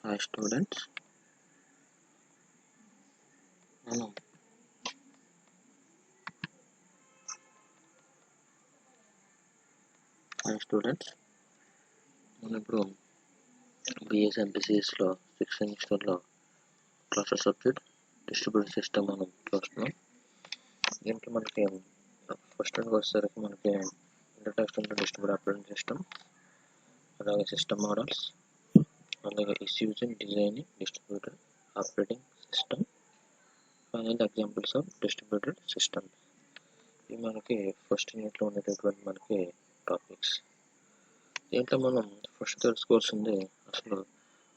Hi students, మనం ఇప్పుడు b.sc MPCSలో 6th సెమిస్టర్లో క్లాసెస్ సబ్జెక్ట్ డిస్ట్రిబ్యూటెడ్ సిస్టమ్ మనం చూస్తున్నాం. దీనికి మనకి ఫస్ట్ వచ్చేసరికి మనకి introduction to distributed operating system, అలాగే సిస్టమ్ మోడల్స్, అలాగే issues in designing distributed operating system, final examples of distributed system. ఇవి మనకి ఫస్ట్ యూనిట్లో ఉండేటటువంటి మనకి టాపిక్స్. దీంట్లో మనం ఫస్ట్ తెలుసుకోవాల్సింది అసలు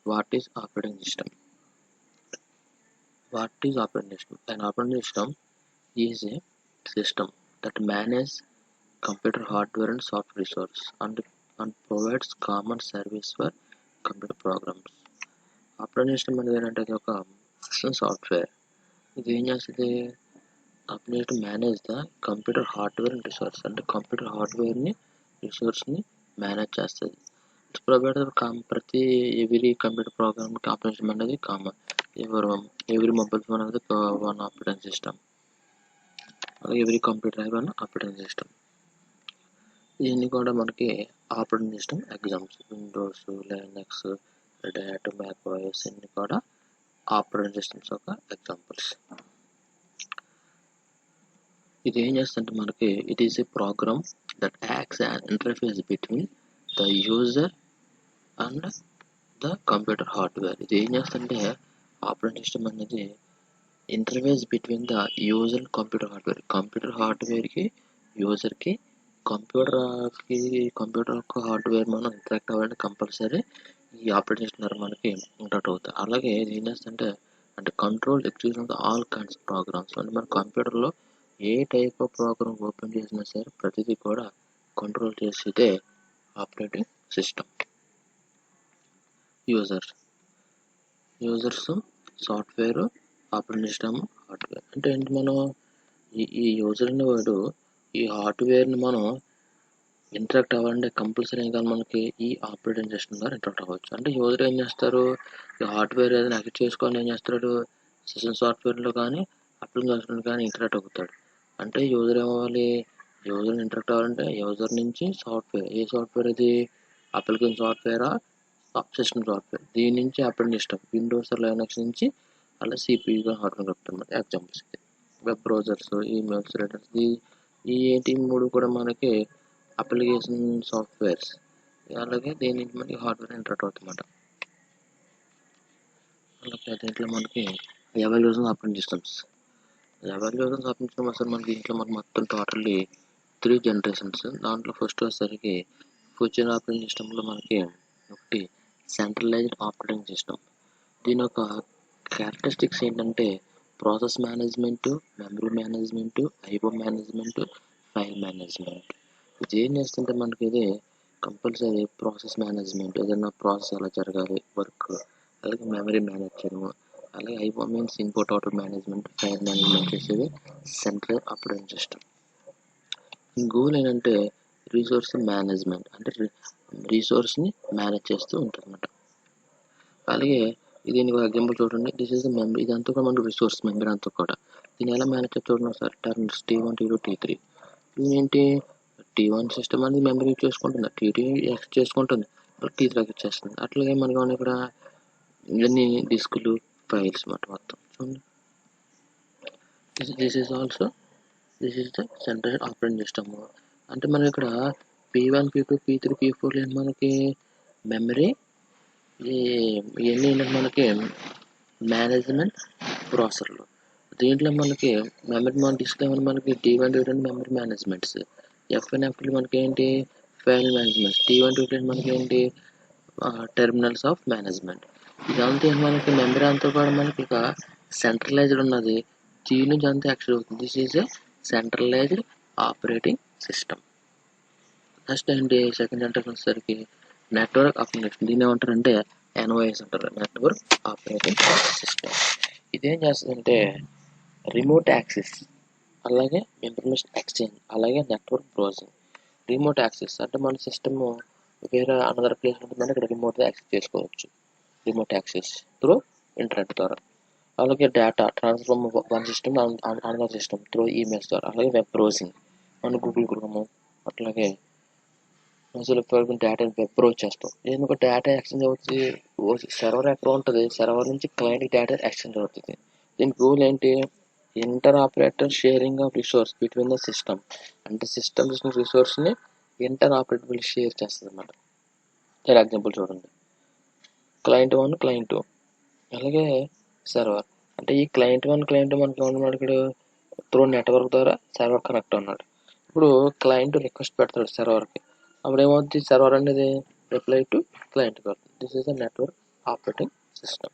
what is operating system. What is operating system? An operating system is a system that manages computer hardware and software resources and provides common service for computer programs. Operating system అనేది ఏంటంటే అది ఒక system software. ఇది ఏం చేస్తుంది? Operating system manage the computer hardware and resource, అంటే computer హార్డ్వేర్ని రిసోర్స్ని మేనేజ్ చేస్తుంది. ప్రతి every computer program operating system అనేది కామన్. ఎవ్రీ మొబైల్ ఫోన్ అనేది వన్ ఆపరేటింగ్ సిస్టమ్, అలాగే every computer one operating system. ఇవన్నీ కూడా మనకి operating system exams. Windows, Linux, Red Hat, Mac OS అన్ని కూడా ఆపరేటింగ్ సిస్టమ్స్ యొక్క ఎగ్జాంపుల్స్. ఇది ఏం చేస్తుంటే మనకి it is a program that acts an interface between the user and the computer hardware. ఇది ఏం చేస్తుంటే ఆపరేటింగ్ సిస్టమ్ అనేది interface between the user computer hardware, computer హార్డ్వేర్కి యూజర్కి కంప్యూటర్ హార్డ్వేర్ మనం ఇంటరాక్ట్ అవ్వాలంటే కంపల్సరీ ఈ ఆపరేటింగ్ సిస్టమ్ ద్వారా మనకి ఇంటరాక్ట్ అవుతాయి. అలాగే ఇది ఏం చేస్తుంటే అంటే control execution of all kinds of programs. అంటే మన కంప్యూటర్లో ఏ టైప్ ఆఫ్ ప్రోగ్రామ్ ఓపెన్ చేసినా సరే ప్రతిదీ కూడా కంట్రోల్ చేసేదే operating system. Users, software, operating system, hardware. అంటే ఏంటి? మనం ఈ యూజర్ అనేవాడు ఈ హార్డ్వేర్ని మనం ఇంటరాక్ట్ అవ్వాలంటే కంపల్సరీ కానీ మనకి ఈ ఆపరేటింగ్ సిస్టమ్ ద్వారా ఇంటరాక్ట్ అవ్వచ్చు. అంటే యూజర్ ఏం చేస్తారు? ఈ హార్డ్వేర్ ఏదైనా యాక్సెస్ చేసుకొని ఏం చేస్తాడు? సిస్టమ్ సాఫ్ట్వేర్లో కానీ అప్లికేషన్ సాఫ్ట్వేర్ కానీ ఇంటరాక్ట్ అవుతాడు. అంటే యూజర్ ఏమవ్వాలి? యూజర్ ఇంటరాక్ట్ అవ్వాలంటే యూజర్ నుంచి సాఫ్ట్వేర్. ఏ సాఫ్ట్వేర్ అది? అప్లికేషన్ సాఫ్ట్వేరా, సిస్టమ్ సాఫ్ట్వేర్. దీని నుంచి ఆపరేటింగ్ సిస్టమ్ విండోస్, లైనక్స్ నుంచి అలా సిపియూ హార్డ్వేర్ చెప్తాం. Examples web browsers, emails, writers. ఈ ఏంటి మూడు కూడా మనకి అప్లికేషన్ సాఫ్ట్వేర్స్. అలాగే దీని నుంచి మనకి హార్డ్వేర్ ఇంటరాక్ట్ అవుతుందన్నమాట. అలాగే దీంట్లో మనకి evaluation operating systems. Evaluation operating system అసలు మనకి దీంట్లో మనకి మొత్తం టోటల్లీ 3 జనరేషన్స్. దాంట్లో ఫస్ట్ వచ్చేసరికి ఫ్యూచర్ ఆపరేటింగ్ సిస్టంలో మనకి ఒకటి సెంట్రలైజ్డ్ ఆపరేటింగ్ సిస్టమ్. దీని యొక్క క్యారెక్టరిస్టిక్స్ ఏంటంటే process management, memory management, IO management, file management. ఇది ఏం చేస్తుంటే మనకి ఇది కంపల్సరీ ప్రాసెస్ మేనేజ్మెంట్, ఏదైనా ప్రాసెస్ ఎలా జరగాలి వర్క్, అలాగే మెమరీ మేనేజ్ చేయడము, అలాగే IO means input output management, file management చేసేది సెంట్రల్ ఆపరేటింగ్ సిస్టమ్. గోల్ ఏంటంటే రిసోర్స్ మేనేజ్మెంట్, అంటే రిసోర్స్ని మేనేజ్ చేస్తూ ఉంటుంది అన్నమాట. అలాగే దీనికి ఒక ఎగ్జాంపుల్ చూడండి. This is the memory. ఇదంతా కూడా మనకు రిసోర్స్ మెమరీ అంతా కూడా. దీన్ని ఎలా మేనేజ్ చేసి చూడండి sir. Terms T1, T2, T3. ఏంటి? T1 సిస్టమ్ అనేది మెమరీ యూజ్ చేసుకుంటుంది, T2 యాక్సెస్ చేసుకుంటుంది, T3 యాక్సెస్ చేస్తుంది. అట్లాగే మనకి ఇక్కడ ఇవన్నీ డిస్కులు, ఫైల్స్ అన్నమాట మొత్తం చూడండి. This is the central operating system. అంటే మనం ఇక్కడ P1, P2, P3, P4 ఏంటి మనకి మెమరీ. ఇవన్నీ ఏంటంటే మనకి మేనేజ్మెంట్ ప్రాసెసర్లు. దీంట్లో మనకి మెమరీ మన డిస్క్ మనకి T1, T2 memory managements. F1, F2 మనకి ఏంటి? File management. T1, T2 మనకి ఏంటి? Terminals of management. ఇదంతా మనకి మెమరీ అంతా కూడా మనకి ఇక సెంట్రలైజ్డ్ ఉన్నది. దీని నుంచి అంతా యాక్సెస్ అవుతుంది. This is a centralised operating system. Next ఏంటి? సెకండ్ జనరేషన్ వచ్చేసరికి నెట్వర్క్ ఆపరేటింగ్ సిస్టమ్. దీన్ని ఏమంటారంటే ఎన్ఓఎస్ అంటారు, నెట్వర్క్ ఆపరేటింగ్ సిస్టమ్. ఇదేం చేస్తుందంటే రిమోట్ యాక్సెస్, అలాగే ఇన్ఫర్మేషన్ ఎక్స్చేంజ్, అలాగే నెట్వర్క్ బ్రౌజింగ్. రిమోట్ యాక్సెస్ అంటే మన సిస్టమ్ వేరే అనదర్ ప్లేస్ ఉంటుందని ఇక్కడ రిమోట్గా యాక్సెస్ చేసుకోవచ్చు. రిమోట్ యాక్సెస్ త్రూ ఇంటర్నెట్ ద్వారా. అలాగే data transfer from one system another system through emails ద్వారా. అలాగే వెబ్ బ్రౌజింగ్ మన గూగుల్ క్రోమ్, అట్లాగే డేటాని వెబ్ బ్రౌజ్ చేస్తాం. ఎందుకు డేటా ఎక్స్చేంజ్ అవుతుంది, సర్వర్ ఎక్కడ ఉంటుంది, సర్వర్ నుంచి క్లయింట్ డేటా ఎక్స్చేంజ్ అవుతుంది. దీని రూల్ ఏంటి, inter operator sharing of resource between the system. అంటే సిస్టమ్ రిసోర్స్ని ఇంటర్ ఆపరేటబుల్ షేర్ చేస్తుంది అన్నమాట. చాలా ఎగ్జాంపుల్ చూడండి, క్లయింట్ 1 క్లయింట్ 2 అలాగే సర్వర్. అంటే ఈ క్లయింట్ 1 మనకి ఉన్నాడు ఇక్కడ త్రూ నెట్వర్క్ ద్వారా సర్వర్ కనెక్ట్ ఉన్నాడు. ఇప్పుడు క్లయింట్ రిక్వెస్ట్ పెడతాడు సర్వర్కి, అప్పుడు ఏమవుతుంది, సర్వర్ అనేది రిప్లై టు క్లయింట్కి వస్తుంది. This is the network operating system.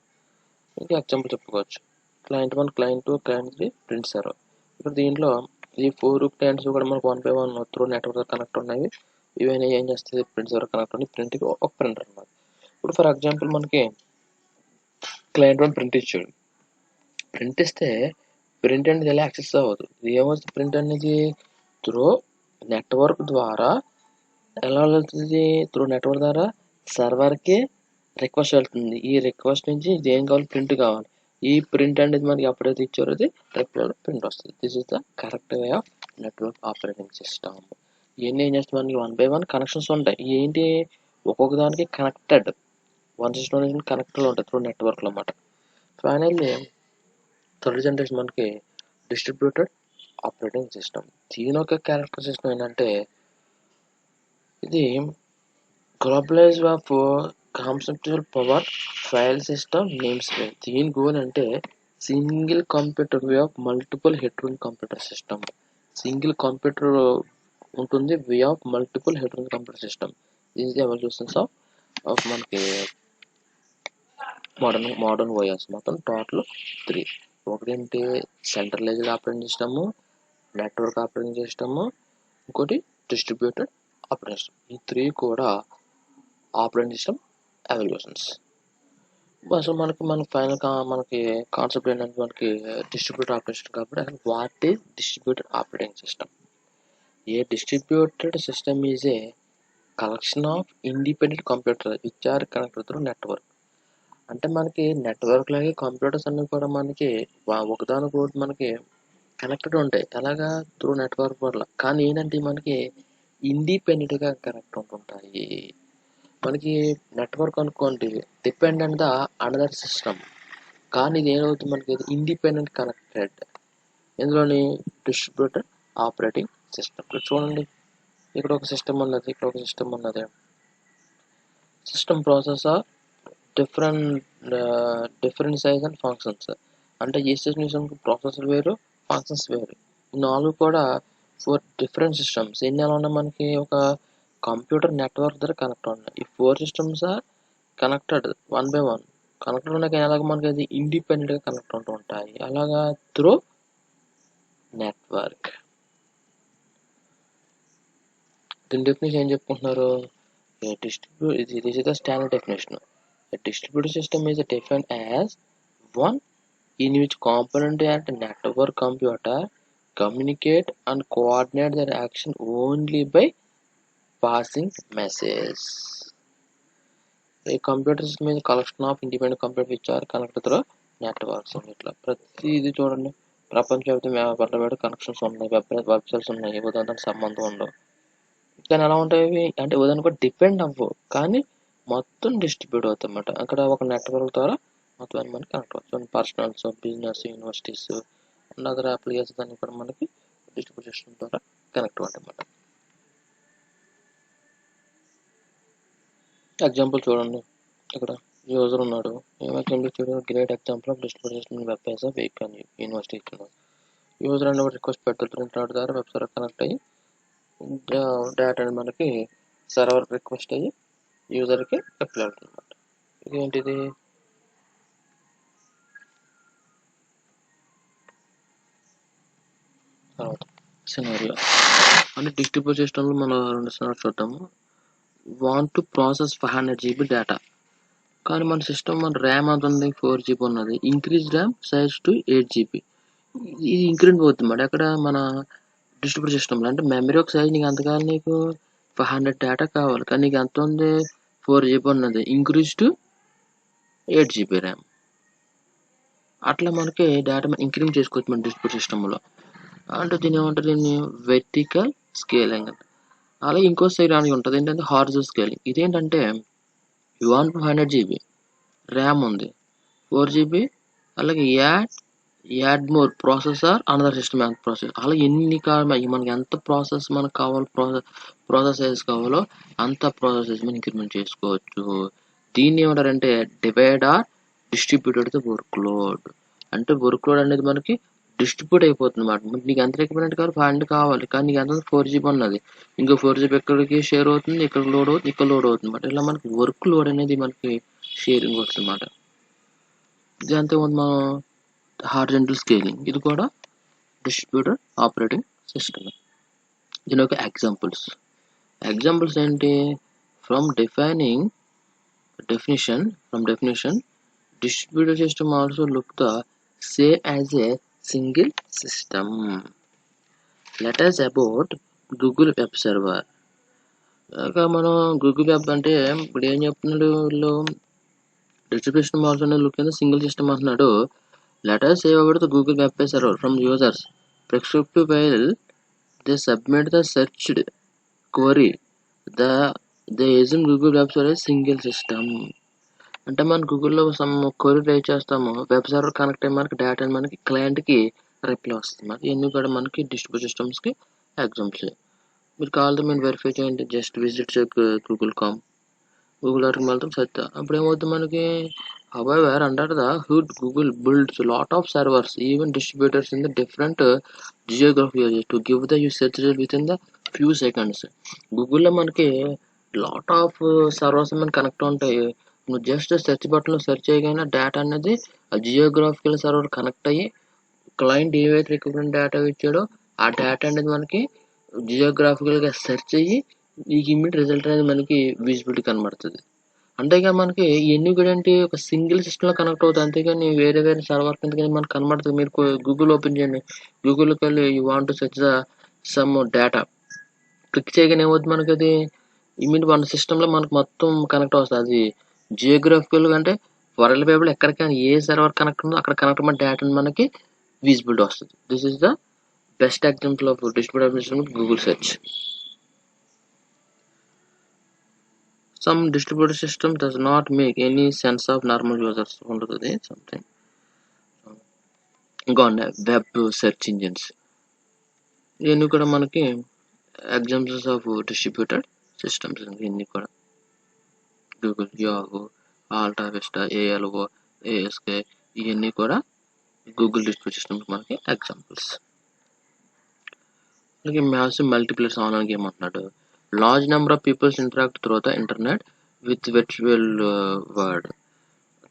ఇంకా ఎగ్జాంపుల్ చెప్పుకోవచ్చు, client 1 client 2 client 3 print server. ఇప్పుడు దీంట్లో ఈ 4 క్లయింట్స్ కూడా మనకు 1 by 1 త్రూ నెట్వర్క్ కనెక్ట్ ఉన్నాయి. ఇవన్నీ ఏం చేస్తుంది, ప్రింట్ సర్వర్ కనెక్ట్ ఉంది, ప్రింట్కి ఒక ప్రింటర్ అన్నమాట. ఇప్పుడు ఫర్ ఎగ్జాంపుల్ మనకి క్లయింట్ 1 ప్రింట్ ఇచ్చాడు, ప్రింట్ ఇస్తే ప్రింట్ అనేది ఎలా యాక్సెస్ అవ్వదు. ఏమవుతుంది, ప్రింట్ అనేది త్రూ నెట్వర్క్ ద్వారా ఎలా వెళ్తుంది, త్రూ నెట్వర్క్ ద్వారా సర్వర్కి రిక్వెస్ట్ వెళ్తుంది. ఈ రిక్వెస్ట్ నుంచి ఏం కావాలి, ప్రింట్ కావాలి. ఈ ప్రింట్ అనేది మనకి ఎప్పుడైతే ఇచ్చారో అది రిప్లైలో ప్రింట్ వస్తుంది. This is the correct way of network operating system. ఇవన్నీ ఏం చేస్తే మనకి 1 by 1 కనెక్షన్స్ ఉంటాయి. ఏంటి, ఒక్కొక్క దానికి కనెక్టెడ్, వన్ సిస్టమ్ నుంచి కనెక్టెడ్ ఉంటాయి త్రూ నెట్వర్క్లో అన్నమాట. ఫైనల్లీ థర్డ్ జనరేషన్ మనకి డిస్ట్రిబ్యూటెడ్ ఆపరేటింగ్ సిస్టమ్. దీని యొక్క క్యారెక్టర్ సిస్టమ్ ఏంటంటే, ఇది globalize of conceptual power file system name space. దీని గోల్ అంటే single computer way of multiple headroom computer system. Single computer ఉంటుంది, way of multiple headroom computer system. These the evolutions of మనకి modern OS. మొత్తం total 3. ఒకటేంటి, centralised operating system, network operating system, ఇంకోటి distributed operating system. ఈ 3 కూడా operating system evolutions. అసలు మన final మనకి కాన్సెప్ట్ ఏంటంటే, మనకి డిస్ట్రిబ్యూటెడ్ ఆపరేటింగ్ సిస్టమ్ కాబట్టి అసలు what is distributed operating system. A distributed system is a collection of independent computer which are connected through network. అంటే మనకి నెట్వర్క్ లాగే కంప్యూటర్స్ అన్ని కూడా మనకి ఒకదానికొకటి మనకి కనెక్టెడ్ ఉంటాయి. ఎలాగా, త్రూ నెట్వర్క్ వల్ల. కానీ ఏంటంటే మనకి ఇండిపెండెంట్గా కనెక్ట్ ఉంటుంటాయి. మనకి నెట్వర్క్ అనుకోండి డిపెండెంట్ ద అనదర్ సిస్టమ్, కానీ ఇది ఏమవుతుంది, మనకి ఇండిపెండెంట్ కనెక్టెడ్. ఇందులోని డిస్ట్రిబ్యూటెడ్ ఆపరేటింగ్ సిస్టమ్. చూడండి, ఇక్కడ ఒక సిస్టమ్ ఉన్నది, ఇక్కడ ఒక సిస్టమ్ ఉన్నది. System processor different size and functions. అంటే ఈ సిస్టమ్ ప్రాసెసర్ వేరు, ఫంక్షన్స్ వేరు. ఈ 4 కూడా 4 డిఫరెంట్ సిస్టమ్స్. ఎన్ని ఎలా ఉన్నాయి, మనకి ఒక కంప్యూటర్ నెట్వర్క్ ద్వారా కనెక్ట్ ఉన్నాయి. ఈ 4 systems are connected 1 by 1 connected ఉన్నాయి. కానీ అలాగే మనకి అది ఇండిపెండెంట్గా కనెక్ట్ ఉంటూ ఉంటాయి. అలాగా త్రూ నెట్వర్క్. దీని డెఫినేషన్ ఏం చెప్పుకుంటున్నారు, this is the standard definition. A distributed system is defined as one in which component and network computer communicate and coordinate their action only by passing message. A computer system is a collection of independent computers which are connected through networks. ఇట్లా ప్రతి ఇది చూడండి, ప్రపంచవ్యాప్తంగా connections ఉన్నాయి, websites ఉన్నాయి, ఉదాహరణ సంబంధం ఉండవు. కానీ ఎలా ఉంటాయి అంటే ఉదాహరణ కూడా డిపెండ్ అవ్వవు, కానీ మొత్తం డిస్ట్రిబ్యూట్ అవుతాయి అన్నమాట. అక్కడ ఒక నెట్వర్క్ ద్వారా మొత్తం అన్ని మనకి కనెక్ట్ అవుతుంది. Personals, business, universities and other applications అన్ని కూడా మనకి డిస్ట్రిబ్యూట్ సిస్టమ్ ద్వారా కనెక్ట్ అవుతాయి అన్నమాట. ఎగ్జాంపుల్ చూడండి, ఇక్కడ యూజర్ ఉన్నాడు. Great example of distribute system web page of university. User అనే రిక్వెస్ట్ పెడుతుంటాడు ద్వారా వెబ్ సర్వర్ కనెక్ట్ అయ్యి డేటా మనకి సర్వర్ రిక్వెస్ట్ అయ్యి యూజర్కి రిప్లై అవుతుంది అన్నమాట. ఇదేంటిది, తర్వాత సినారియో అంటే డిస్ట్రిబ్యూట్ సిస్టమ్లో మనం 2 సినారియో చూద్దాము. Want to process 500 GB data, కానీ మన సిస్టమ్ మన ర్యామ్ అంత ఉంది, 4 GB ఉన్నది. Increase RAM size to 8 GB. ఇది ఇంక్రీజ్ అవుతుంది అన్నమాట. అక్కడ మన డిస్ట్రిబ్యూట్ సిస్టమ్లో అంటే మెమరీ ఒక సైజ్ నీకు ఎంత కావాలి, నీకు 500 డేటా కావాలి, కానీ నీకు ఎంత ఉంది, 4 GB ఉన్నది. Increase to 8 GB RAM. అట్లా మనకి డేటా ఇంక్రీజ్ చేసుకోవచ్చు మన డిస్ట్రిబ్యూట్ సిస్టంలో. అంటే దీన్ని ఏమంటారు, దీన్ని వెర్టికల్ స్కేలింగ్ అంట. అలాగే ఇంకో సైడ్ అని ఉంటుంది ఏంటంటే హారిజాంటల్ స్కేలింగ్. ఇదేంటంటే యూ వాంట్ 100 GB ర్యామ్ ఉంది, 4 GB, అలాగే add more processor another system and process. అలా ఎన్ని మనకి ఎంత ప్రాసెస్ మనకు కావాలో, ప్రాసెస్ సైజ్ కావాలో అంత ప్రాసెస్ సైజ్ మనం ఇంక్రిమెంట్ చేసుకోవచ్చు. దీన్ని ఏమంటారంటే divide or distributed the work load. అంటే వర్క్ లోడ్ అనేది మనకి డిస్ట్రిబ్యూట్ అయిపోతుంది అన్నమాట. నీకు ఎంత రిక్వైర్మెంట్ కావాలి, 500 కావాలి, కానీ నీకు ఎంత 4 GB ఉన్నది, ఇంకో 4 GB ఎక్కడికి షేర్ అవుతుంది, ఇక్కడ లోడ్ అవుతుంది, ఇక్కడ లోడ్ అవుతుంది అన్నమాట. ఇలా మనకి వర్క్ లోడ్ అనేది మనకి షేరింగ్ వస్తుంది అన్నమాట. ఇది అంతే ఉంది మనం హారిజాంటల్ స్కేలింగ్. ఇది కూడా డిస్ట్రిబ్యూటెడ్ ఆపరేటింగ్ సిస్టమ్. దీని యొక్క ఎగ్జాంపుల్స్ ఏంటి? From definition distributed system also look the same as a single system. Let us about Google Web Server. మనం గూగుల్ వెబ్ అంటే ఇప్పుడు ఏం చెప్తున్నాడు వీళ్ళు, distribution system also look in the single system అంటున్నాడు. Let us say about the Google Web Server from users prescriptive while they submit the searched query. They assume Google Web Server is single system. అంటే మనం గూగుల్లో some query try చేస్తాము, web server connect అయ్యి మనకి data మనకి క్లయింట్కి reply వస్తుంది. ఇవన్నీ కూడా మనకి డిస్ట్రిబ్యూట్ సిస్టమ్స్కి ఎగ్జాంపుల్స్. మీరు కావాలంటే మీరు వెరిఫై చేయండి, జస్ట్ విజిట్ గూగుల్ డాట్కి వెళ్తాం సత్తా. అప్పుడు ఏమవుతుంది మనకి, however under the hood Google builds a lot of servers, even distributors in the different geography areas to give the search result within the few seconds. గూగుల్లో మనకి లాట్ ఆఫ్ సర్వర్స్ మనకి connect ఉంటాయి. నువ్వు జస్ట్ సెర్చ్ బటన్లో సెర్చ్ చేయగానే data అనేది ఆ geographical server connect అయ్యి client ఏవైతే రిక్వైర్మెంట్ డేటా ఇచ్చాడో ఆ డేటా అనేది మనకి జియోగ్రాఫికల్గా సెర్చ్ అయ్యి నీకు ఇమ్మీడియట్ రిజల్ట్ అనేది మనకి విజిబిలిటీ కనబడుతుంది. అంతేగాని మనకి ఇవన్నీ కూడా ఏంటి ఒక సింగిల్ సిస్టంలో కనెక్ట్ అవుతుంది, అంతేగాని వేరే సర్వర్ కింద కానీ మనకు కనబడుతుంది. మీరు గూగుల్ ఓపెన్ చేయండి, గూగుల్కి వెళ్ళి you want to search the sum data click చేయగానే ఏమవుతుంది మనకి, అది ఇమీడియట్ మన సిస్టంలో మనకు మొత్తం కనెక్ట్ అవుతుంది. అది జియోగ్రాఫికల్గా అంటే వరల్డ్ వైడ్లో ఎక్కడికైనా ఏ సర్వర్ కనెక్ట్ ఉందో అక్కడ కనెక్ట్ మన డేటా మనకి విజిబిలిటీ వస్తుంది. This is the best example of distributed system Google search. Some distributed system does not make any sense of normal users. ఉంటుంది something. ఇంకా ఉన్నాయి వెబ్ సెర్చ్ ఇంజిన్స్. ఇవన్నీ కూడా మనకి ఎగ్జాంపుల్స్ ఆఫ్ డిస్ట్రిబ్యూటెడ్ సిస్టమ్స్. ఇవన్నీ కూడా Google, Yahoo, Alta vista, ALO, ASK, ఇవన్నీ కూడా గూగుల్ డిస్ట్రిబ్యూట్ సిస్టమ్స్ మనకి ఎగ్జాంపుల్స్. అలాగే మ్యాసివ్ మల్టీప్లేయర్స్ ఆన్లైన్ గేమ్ అంటున్నాడు. Large number of people interact through the internet with virtual world.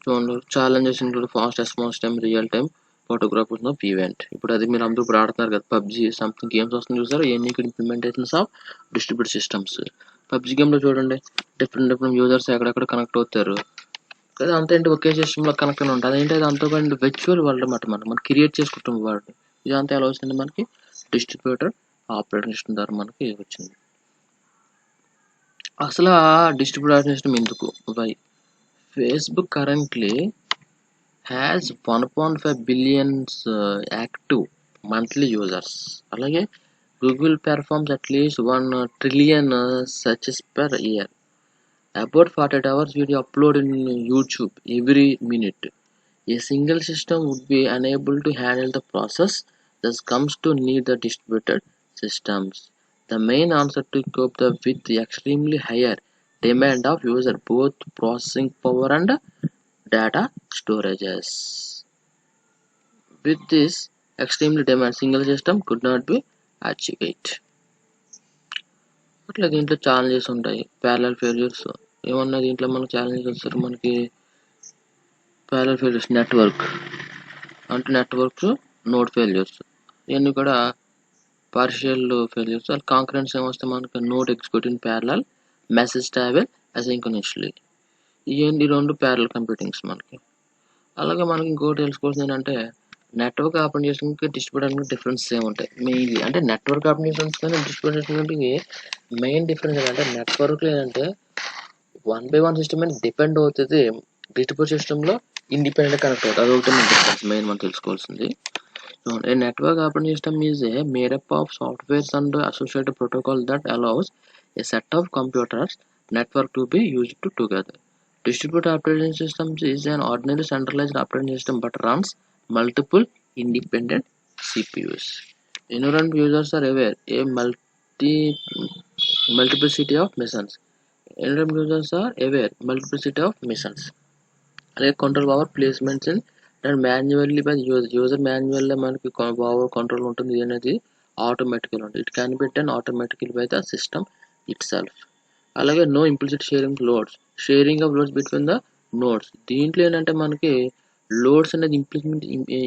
So challenges include fast response time, real time photographs of event. ఇప్పుడు అది మీరు అందరూ ఇప్పుడు ఆడుతున్నారు కదా పబ్జి, సంథింగ్ గేమ్స్ వస్తుంది చూసారు, ఇవన్నీ implementations of distribute systems. PUBG గేమ్లో చూడండి డిఫరెంట్ యూజర్స్ ఎక్కడెక్కడ కనెక్ట్ అవుతారు కదా, అంతా ఏంటి ఒకే సిస్టంలో కనెక్ట్ అని ఉంటుంది. అదేంటి అది అంతా కూడా విర్చువల్ వరల్డ్ అన్నమాట. మనం క్రియేట్ చేసుకుంటాం వరల్డ్. ఇదంతా ఎలా వచ్చింది మనకి, డిస్ట్రిబ్యూటర్ ఆపరేటింగ్ సిస్టమ్ ద్వారా మనకి వచ్చింది. అసలు డిస్ట్రిబ్యూటర్ సిస్టమ్ ఎందుకు? Why? Facebook currently has 1.5 billion active monthly users. అలాగే Google performs at least 1 trillion searches per year. About 48 hours video upload in YouTube every minute. A single system would be unable to handle the process, thus comes to need the distributed systems. The main answer to cope with the extremely higher demand of user, both processing power and data storages. With this extremely demand, single system could not be achieved. అట్లా దీంట్లో challenges ఉంటాయి. Parallel failures ఏమన్నా దీంట్లో మనకు challenges వస్తారు. మనకి parallel failures, networks node failures, ఇవన్నీ కూడా పార్షియల్ ఫెయిల్యూర్స్. అది కాంకరెన్స్ ఏమొస్తే మనకి node execute in parallel, message travel asynchronously. ఇవన్నీ రెండు ప్యారలల్ కంప్యూటింగ్స్ మనకి. అలాగే మనకి ఇంకోటి తెలుసుకోవాల్సింది ఏంటంటే నెట్వర్క్ ఆపరేషన్కి డిస్ట్రిబ్యూటర్కి డిఫరెన్స్ ఏముంటాయి మెయిన్లీ. అంటే నెట్వర్క్ ఆపరేషన్స్ కానీ డిస్ట్రిబ్యూటర్కి మెయిన్ డిఫరెన్స్ ఏంటంటే నెట్వర్క్లో ఏంటంటే 1 by 1 సిస్టమ్ మీద డిపెండ్ అవుతుంది డిస్ట్రిబ్యూట్ సిస్టంలో ఇండిపెండెంట్ కనెక్ట్ అవుతుంది, అదొకటి మన డిఫరెన్స్ మెయిన్ మనం తెలుసుకోవాల్సింది. A network operating system is a made up of softwares and associated protocol that allows a set of computers network to be used together. Distributed operating systems is an ordinary centralized operating system but runs multiple independent CPUs. Ignorant users are aware a multiplicity of missions. Ignorant users are aware multiplicity of missions. అలాగే control power placements and manually by user మాన్యువల్లో మనకి power control ఉంటుంది, అనేది automatical ఉంటుంది. It can be done automatical by the system itself. అలాగే no implicit sharing of loads between the nodes. దీంట్లో ఏంటంటే మనకి లోడ్స్ అనేది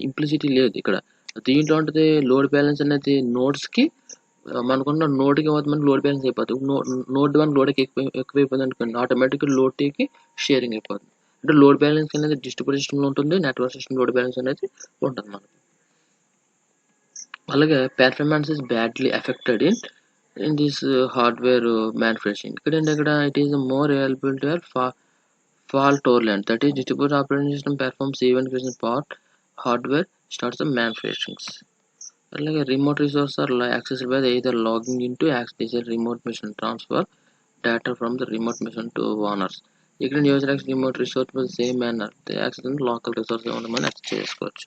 ఇంప్లిసిటీ లేదు ఇక్కడ. దీంట్లో ఉంటుంది లోడ్ బ్యాలెన్స్ అనేది నోడ్స్కి మనకున్న నోడ్కి మనకి లోడ్ బ్యాలెన్స్ అయిపోతుంది. నోడ్ 1 లోడ్కి ఎక్కువైపోతుంది అనుకోండి, ఆటోమేటిక్గా లోడ్ 2కి షేరింగ్ అయిపోతుంది. అంటే లోడ్ బ్యాలెన్స్ అనేది డిస్ట్రిబ్యూట్ సిస్టంలో ఉంటుంది, నెట్వర్క్ సిస్టమ్ లోడ్ బ్యాలెన్స్ అనేది ఉంటుంది మనకి. అలాగే performance is badly affected in this hardware manufacturing. ఇక్కడ it is more reliability or fault tolerant, that is distributed operating system performs even if part hardware starts the manufacturing. అలాగే remote resource are accessed by either logging into access remote machine transfer data from the remote machine to owners. ఇక్కడ user access remote resource by same manner access local resource ఏమన్నా మనం access చేసుకోవచ్చు.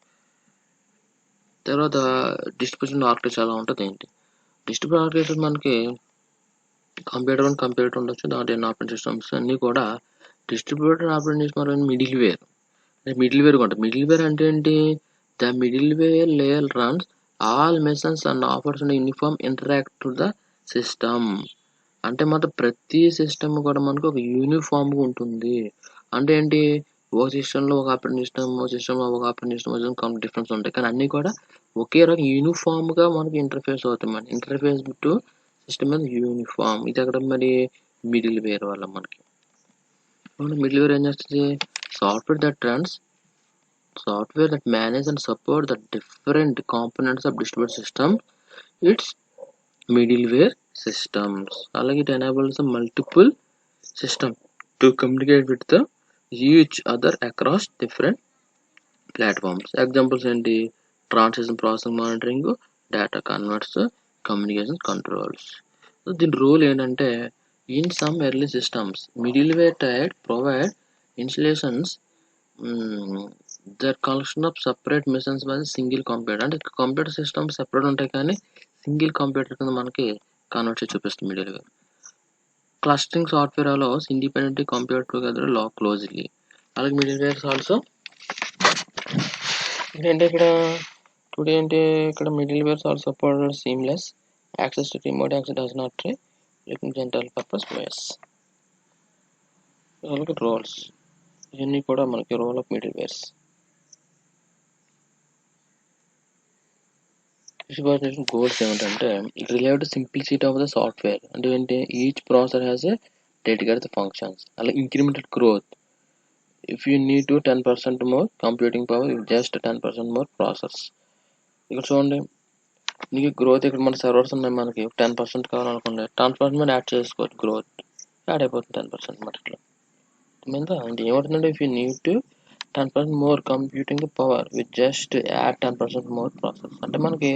తర్వాత distribution architecture ఎలా ఉంటుంది ఏంటి? Distribution architecture మనకి computer 1 computer ఉండొచ్చు, దాంట్లో ఆపరేటింగ్ సిస్టమ్స్ అన్నీ కూడా distributor operating system middleware ఉంటుంది. మిడిల్ వేర్ అంటే ఏంటి? The middleware layer runs all machines and offers uniform interact to the system. అంటే మొత్తం ప్రతి సిస్టమ్ కూడా మనకు ఒక యూనిఫామ్గా ఉంటుంది. అంటే ఏంటి? ఒక సిస్టంలో ఒక ఆపరేటింగ్ సిస్టమ్, ఒక సిస్టంలో ఒక ఆపరేటింగ్ సిస్టమ్ డిఫరెన్స్ ఉంటాయి, కానీ అన్నీ కూడా ఒకే రకం యూనిఫామ్గా మనకి ఇంటర్ఫేస్ అవుతాయి. ఇంటర్ఫేస్ టు సిస్టమ్ అనేది యూనిఫామ్. ఇది అక్కడ మరి మిడిల్ వేర్ వల్ల మనకి మిడిల్ వేర్ ఏం చేస్తుంది? Software that manage and support the different components of distributed system, its middleware systems. Alage it enables the multiple system to communicate with the each other across different platforms. Examples ఏంటి? transition processing monitoring, data converts, communication controls. So దీని role ఏంటంటే, in some early systems middleware tied provide installations their collection of separate machines by single computer. అంటే computer system separate ఉంటాయి, కానీ single computer కింద మనకి convert చేసి చూపిస్తుంది middleware. Clustering software allows independently computer together closely. అలాగే middlewares also ఏంటంటే ఇక్కడ middlewares also supported seamless access to remote access does not general purpose wares. అలాగే రోల్స్, ఇవన్నీ కూడా మనకి role of middlewares. Goals ఏమిటంటే, it related simplicity of the software. అంటే ఏంటి? Each processor has a dedicated functions. అలా incremented growth. If you need to 10% more computing power, just 10% more processors. ఇక్కడ చూడండి, నీకు గ్రోత్ ఇక్కడ మన సర్వర్స్ ఉన్నాయి, మనకి 10% కావాలనుకోండి 10% యాడ్ చేసుకోవచ్చు, గ్రోత్ యాడ్ అయిపోతుంది 10% మరి. ఇట్లా అంటే ఏమవుతుందంటే, if you need to 10% more computing power with just add 10% more process. అంటే మనకి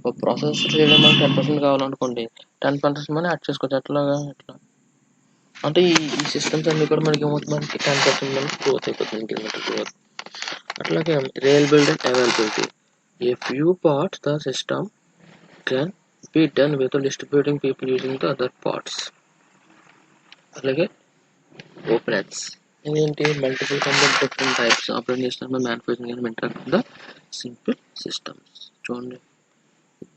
ఒక ప్రాసెస్ చేయడం మనకి 10% కావాలనుకోండి, 10% మనం యాడ్ చేసుకోవచ్చు. అట్లాగా ఇట్లా అంటే ఈ సిస్టమ్స్ అన్ని కూడా మనకి ఏమవుతుంది, మనకి 10% మనకి గ్రోత్ అయిపోతుంది, ఇంక్రిమెంటల్ గ్రోత్. అట్లాగే reliability and availability. A few parts the system can be done with distributing people using the other parts. అలాగే ఓపెనెన్స్. ఏంటి? Multiple computer different types operating system manufacturing interact with the simple systems. చూడండి,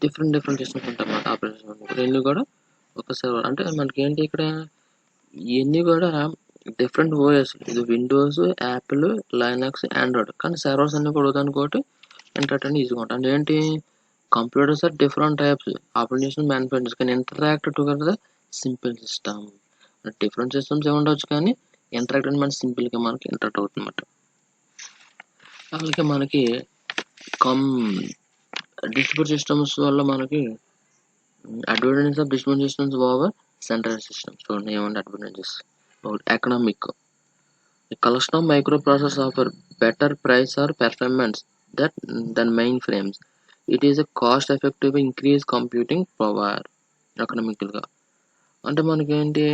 different systems ఉంటాయి అన్నమాట operating system. ఇవన్నీ కూడా ఒక server. అంటే మనకి ఏంటి ఇక్కడ ఇవన్నీ కూడా డిఫరెంట్ ఓఎస్. ఇది విండోస్, యాపిల్, లైనక్స్, ఆండ్రాయిడ్. కానీ సర్వర్స్ అన్ని కూడా ఉదానుకోటి ఇంటరాక్ట్ అని ఈజీగా ఉంటాయి. అంటే ఏంటి? Computers are different types operating system manufacturing can interact together the simple system. Different systems ఏమి ఉండవచ్చు, కానీ ఇంటరాక్ట్ అని మనకి సింపుల్గా మనకి ఇంటరాక్ట్ అవుతుంది అన్నమాట. అలాగే మనకి డిస్ట్రిబ్యూట్ సిస్టమ్స్ వల్ల మనకి advantages of distribute systems over central systems. చూడండి ఏమంటే advantages. Economic A collection of microprocessors offer better price or performance than mainframes. It is a cost-effective increase computing power ఎకనామికల్గా. అంటే మనకేంటి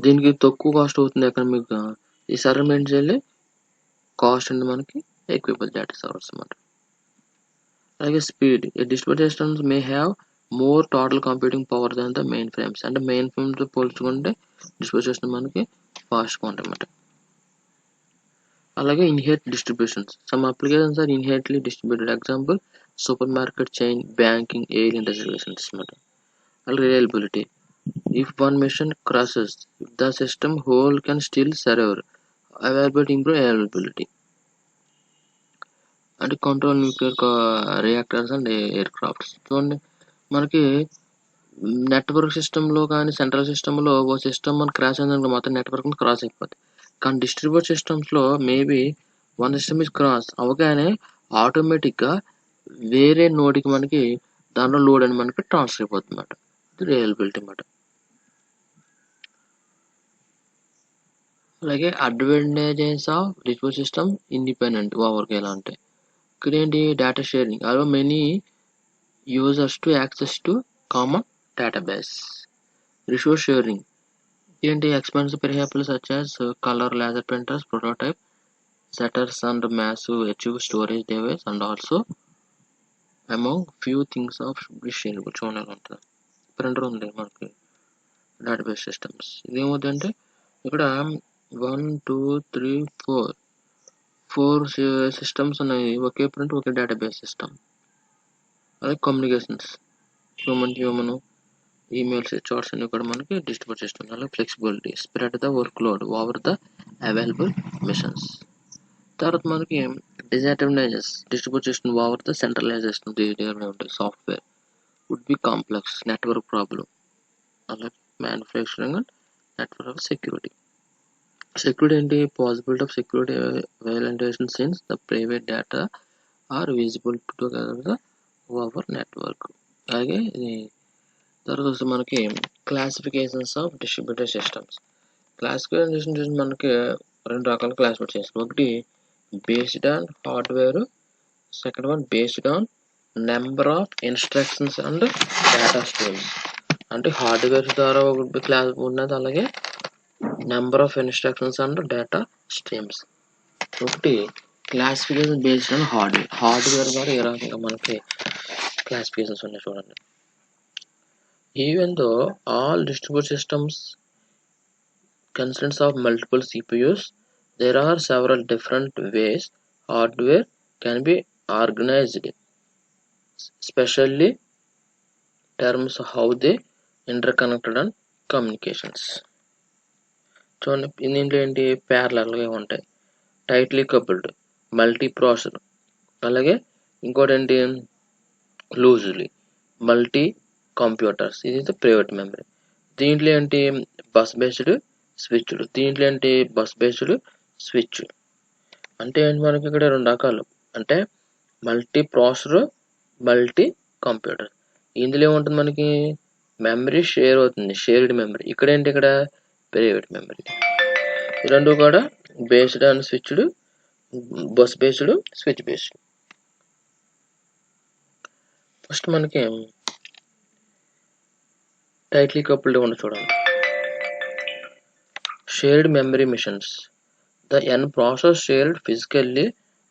దీనికి తక్కువ కాస్ట్ అవుతుంది ఎకనామిక్గా. ఈ సర్వర్ మెయింటైన్ చేయాలి కాస్ట్ అండి మనకి ఎక్విపబుల్ డేటా సర్వర్స్ అన్నమాట. అలాగే speed. Distributed systems may have more total computing power than the mainframes. అంటే మెయిన్ ఫ్రేమ్తో పోల్చుకుంటే డిస్ట్రిబ్యూటెడ్ సిస్టమ్ మనకి ఫాస్ట్గా ఉంటాయి అన్నమాట. అలాగే inherent distributions. Some applications are inherently distributed. Example supermarket chain, banking, airline reservations అన్నమాట. అలాగే reliability. If one machine crashes, the system whole can still serve. Availability improve availability. అంటే control nuclear reactors and air crafts. చూడండి మనకి network సిస్టంలో కానీ central సిస్టంలో ఓ system మనకి crash అయిందనుకో మొత్తం నెట్వర్క్ క్రాస్ అయిపోతుంది. కానీ డిస్ట్రిబ్యూట్ సిస్టమ్స్లో maybe one system is cross అవగానే ఆటోమేటిక్గా వేరే నోటికి మనకి దాంట్లో లోడ్ అని మనకి ట్రాన్స్ఫర్ అయిపోతుంది అన్నమాట. ఇది రిలయబిలిటీ అన్నమాట. అలాగే advantages of distributed system independent ఓవర్కి ఎలా అంటే ఇక్కడ ఏంటి data sharing allow many users to access to common database. Resource sharing ఏంటి expensive peripherals such as colour laser printers, prototype setters and massive archive storage device and also among few things of shareable. చూడాలి ఉంటుంది printer ఉంది మనకి database systems. ఇదేమవుతుందంటే ఇక్కడ 1 2 3 4 systems ఉన్నాయి. ఒకే print ఒకే database system. అలాగే communications human to human emails chats అన్ని కూడా మనకి డిస్ట్రిబ్యూట్ సిస్టమ్. అలాగే flexibility spread the work load over the available machines. తర్వాత మనకి disadvantages distribute system over the centralization ఉంటాయి. Software would be complex, network problem, అలాగే manufacturing and network security. Security ఏంటి possibility of security violation since the private data are visible to the over network. అలాగే తర్వాత వస్తే మనకి classifications of distributed systems. Classification మనకి రెండు రకాల క్లాసిఫికేట్ చేస్తాం. ఒకటి based on hardware, second one based on number of instructions and data streams. అంటే హార్డ్వేర్ ద్వారా ఒకటి క్లాస్ ఉన్నది, అలాగే number of instructions and data streams. ఒకటి క్లాసిఫికేషన్ బేస్డ్ ఆన్ హార్డ్వేర్ ద్వారా ఏ రకంగా మనకి క్లాసిఫికేషన్స్ ఉన్నాయి చూడండి. Even though all distributed systems consists of multiple CPUs, there are several different ways hardware can be organized, especially terms of how they interconnected and communications. చూడండి దీంట్లో ఏంటి ప్యారలల్గా ఉంటాయి. టైట్లీ కపుల్డ్, మల్టీ ప్రాసెసర్, అలాగే ఇంకోటి ఏంటి లూజ్లీ మల్టీ కంప్యూటర్స్. ఇది private memory. దీంట్లో ఏంటి బస్ బేస్డ్ స్విచ్డ్, దీంట్లో ఏంటి బస్ బేస్డ్ స్విచ్. అంటే ఏంటి మనకి ఇక్కడ రెండు రకాలు, అంటే మల్టీ ప్రాసెసర్, మల్టీ కంప్యూటర్. ఇందులో ఏముంటుంది మనకి మెమరీ షేర్ అవుతుంది, షేర్డ్ మెమరీ. ఇక్కడ ఏంటి ఇక్కడ ప్రైవేట్ మెమరీ. ఈ రెండు కూడా based on switched, bus based, switch based. First మనకి టైట్లీ కపుల్డ్ ఉంది చూడండి. Shared memory machines. The n process shared physically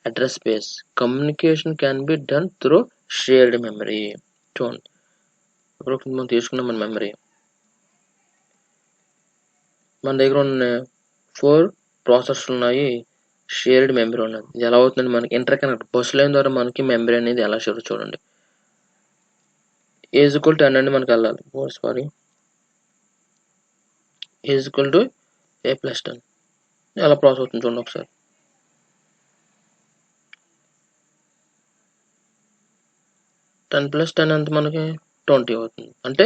address space. Communication can be done through shared memory. చూడండి ఇప్పుడు మనం తీసుకున్నాం మన మెమరీ, మన దగ్గర ఉన్న 4 ప్రాసెసర్స్ ఉన్నాయి, షేర్డ్ మెమరీ ఉన్నది. ఇది ఎలా అవుతుందండి మనకి ఇంటర్కనెక్ట్ బస్ లైన్ ద్వారా మనకి మెమరీ అనేది ఎలా షేర్ చూడండి. ఈజ్ ఈక్వల్ టు n అని మనకి వెళ్ళాలి, ఈజ్ ఈక్వల్ టు a+10 ఎలా ప్రాసెస్ అవుతుంది చూడండి ఒకసారి. 10 + 10 ఎంత మనకి 20 అవుతుంది. అంటే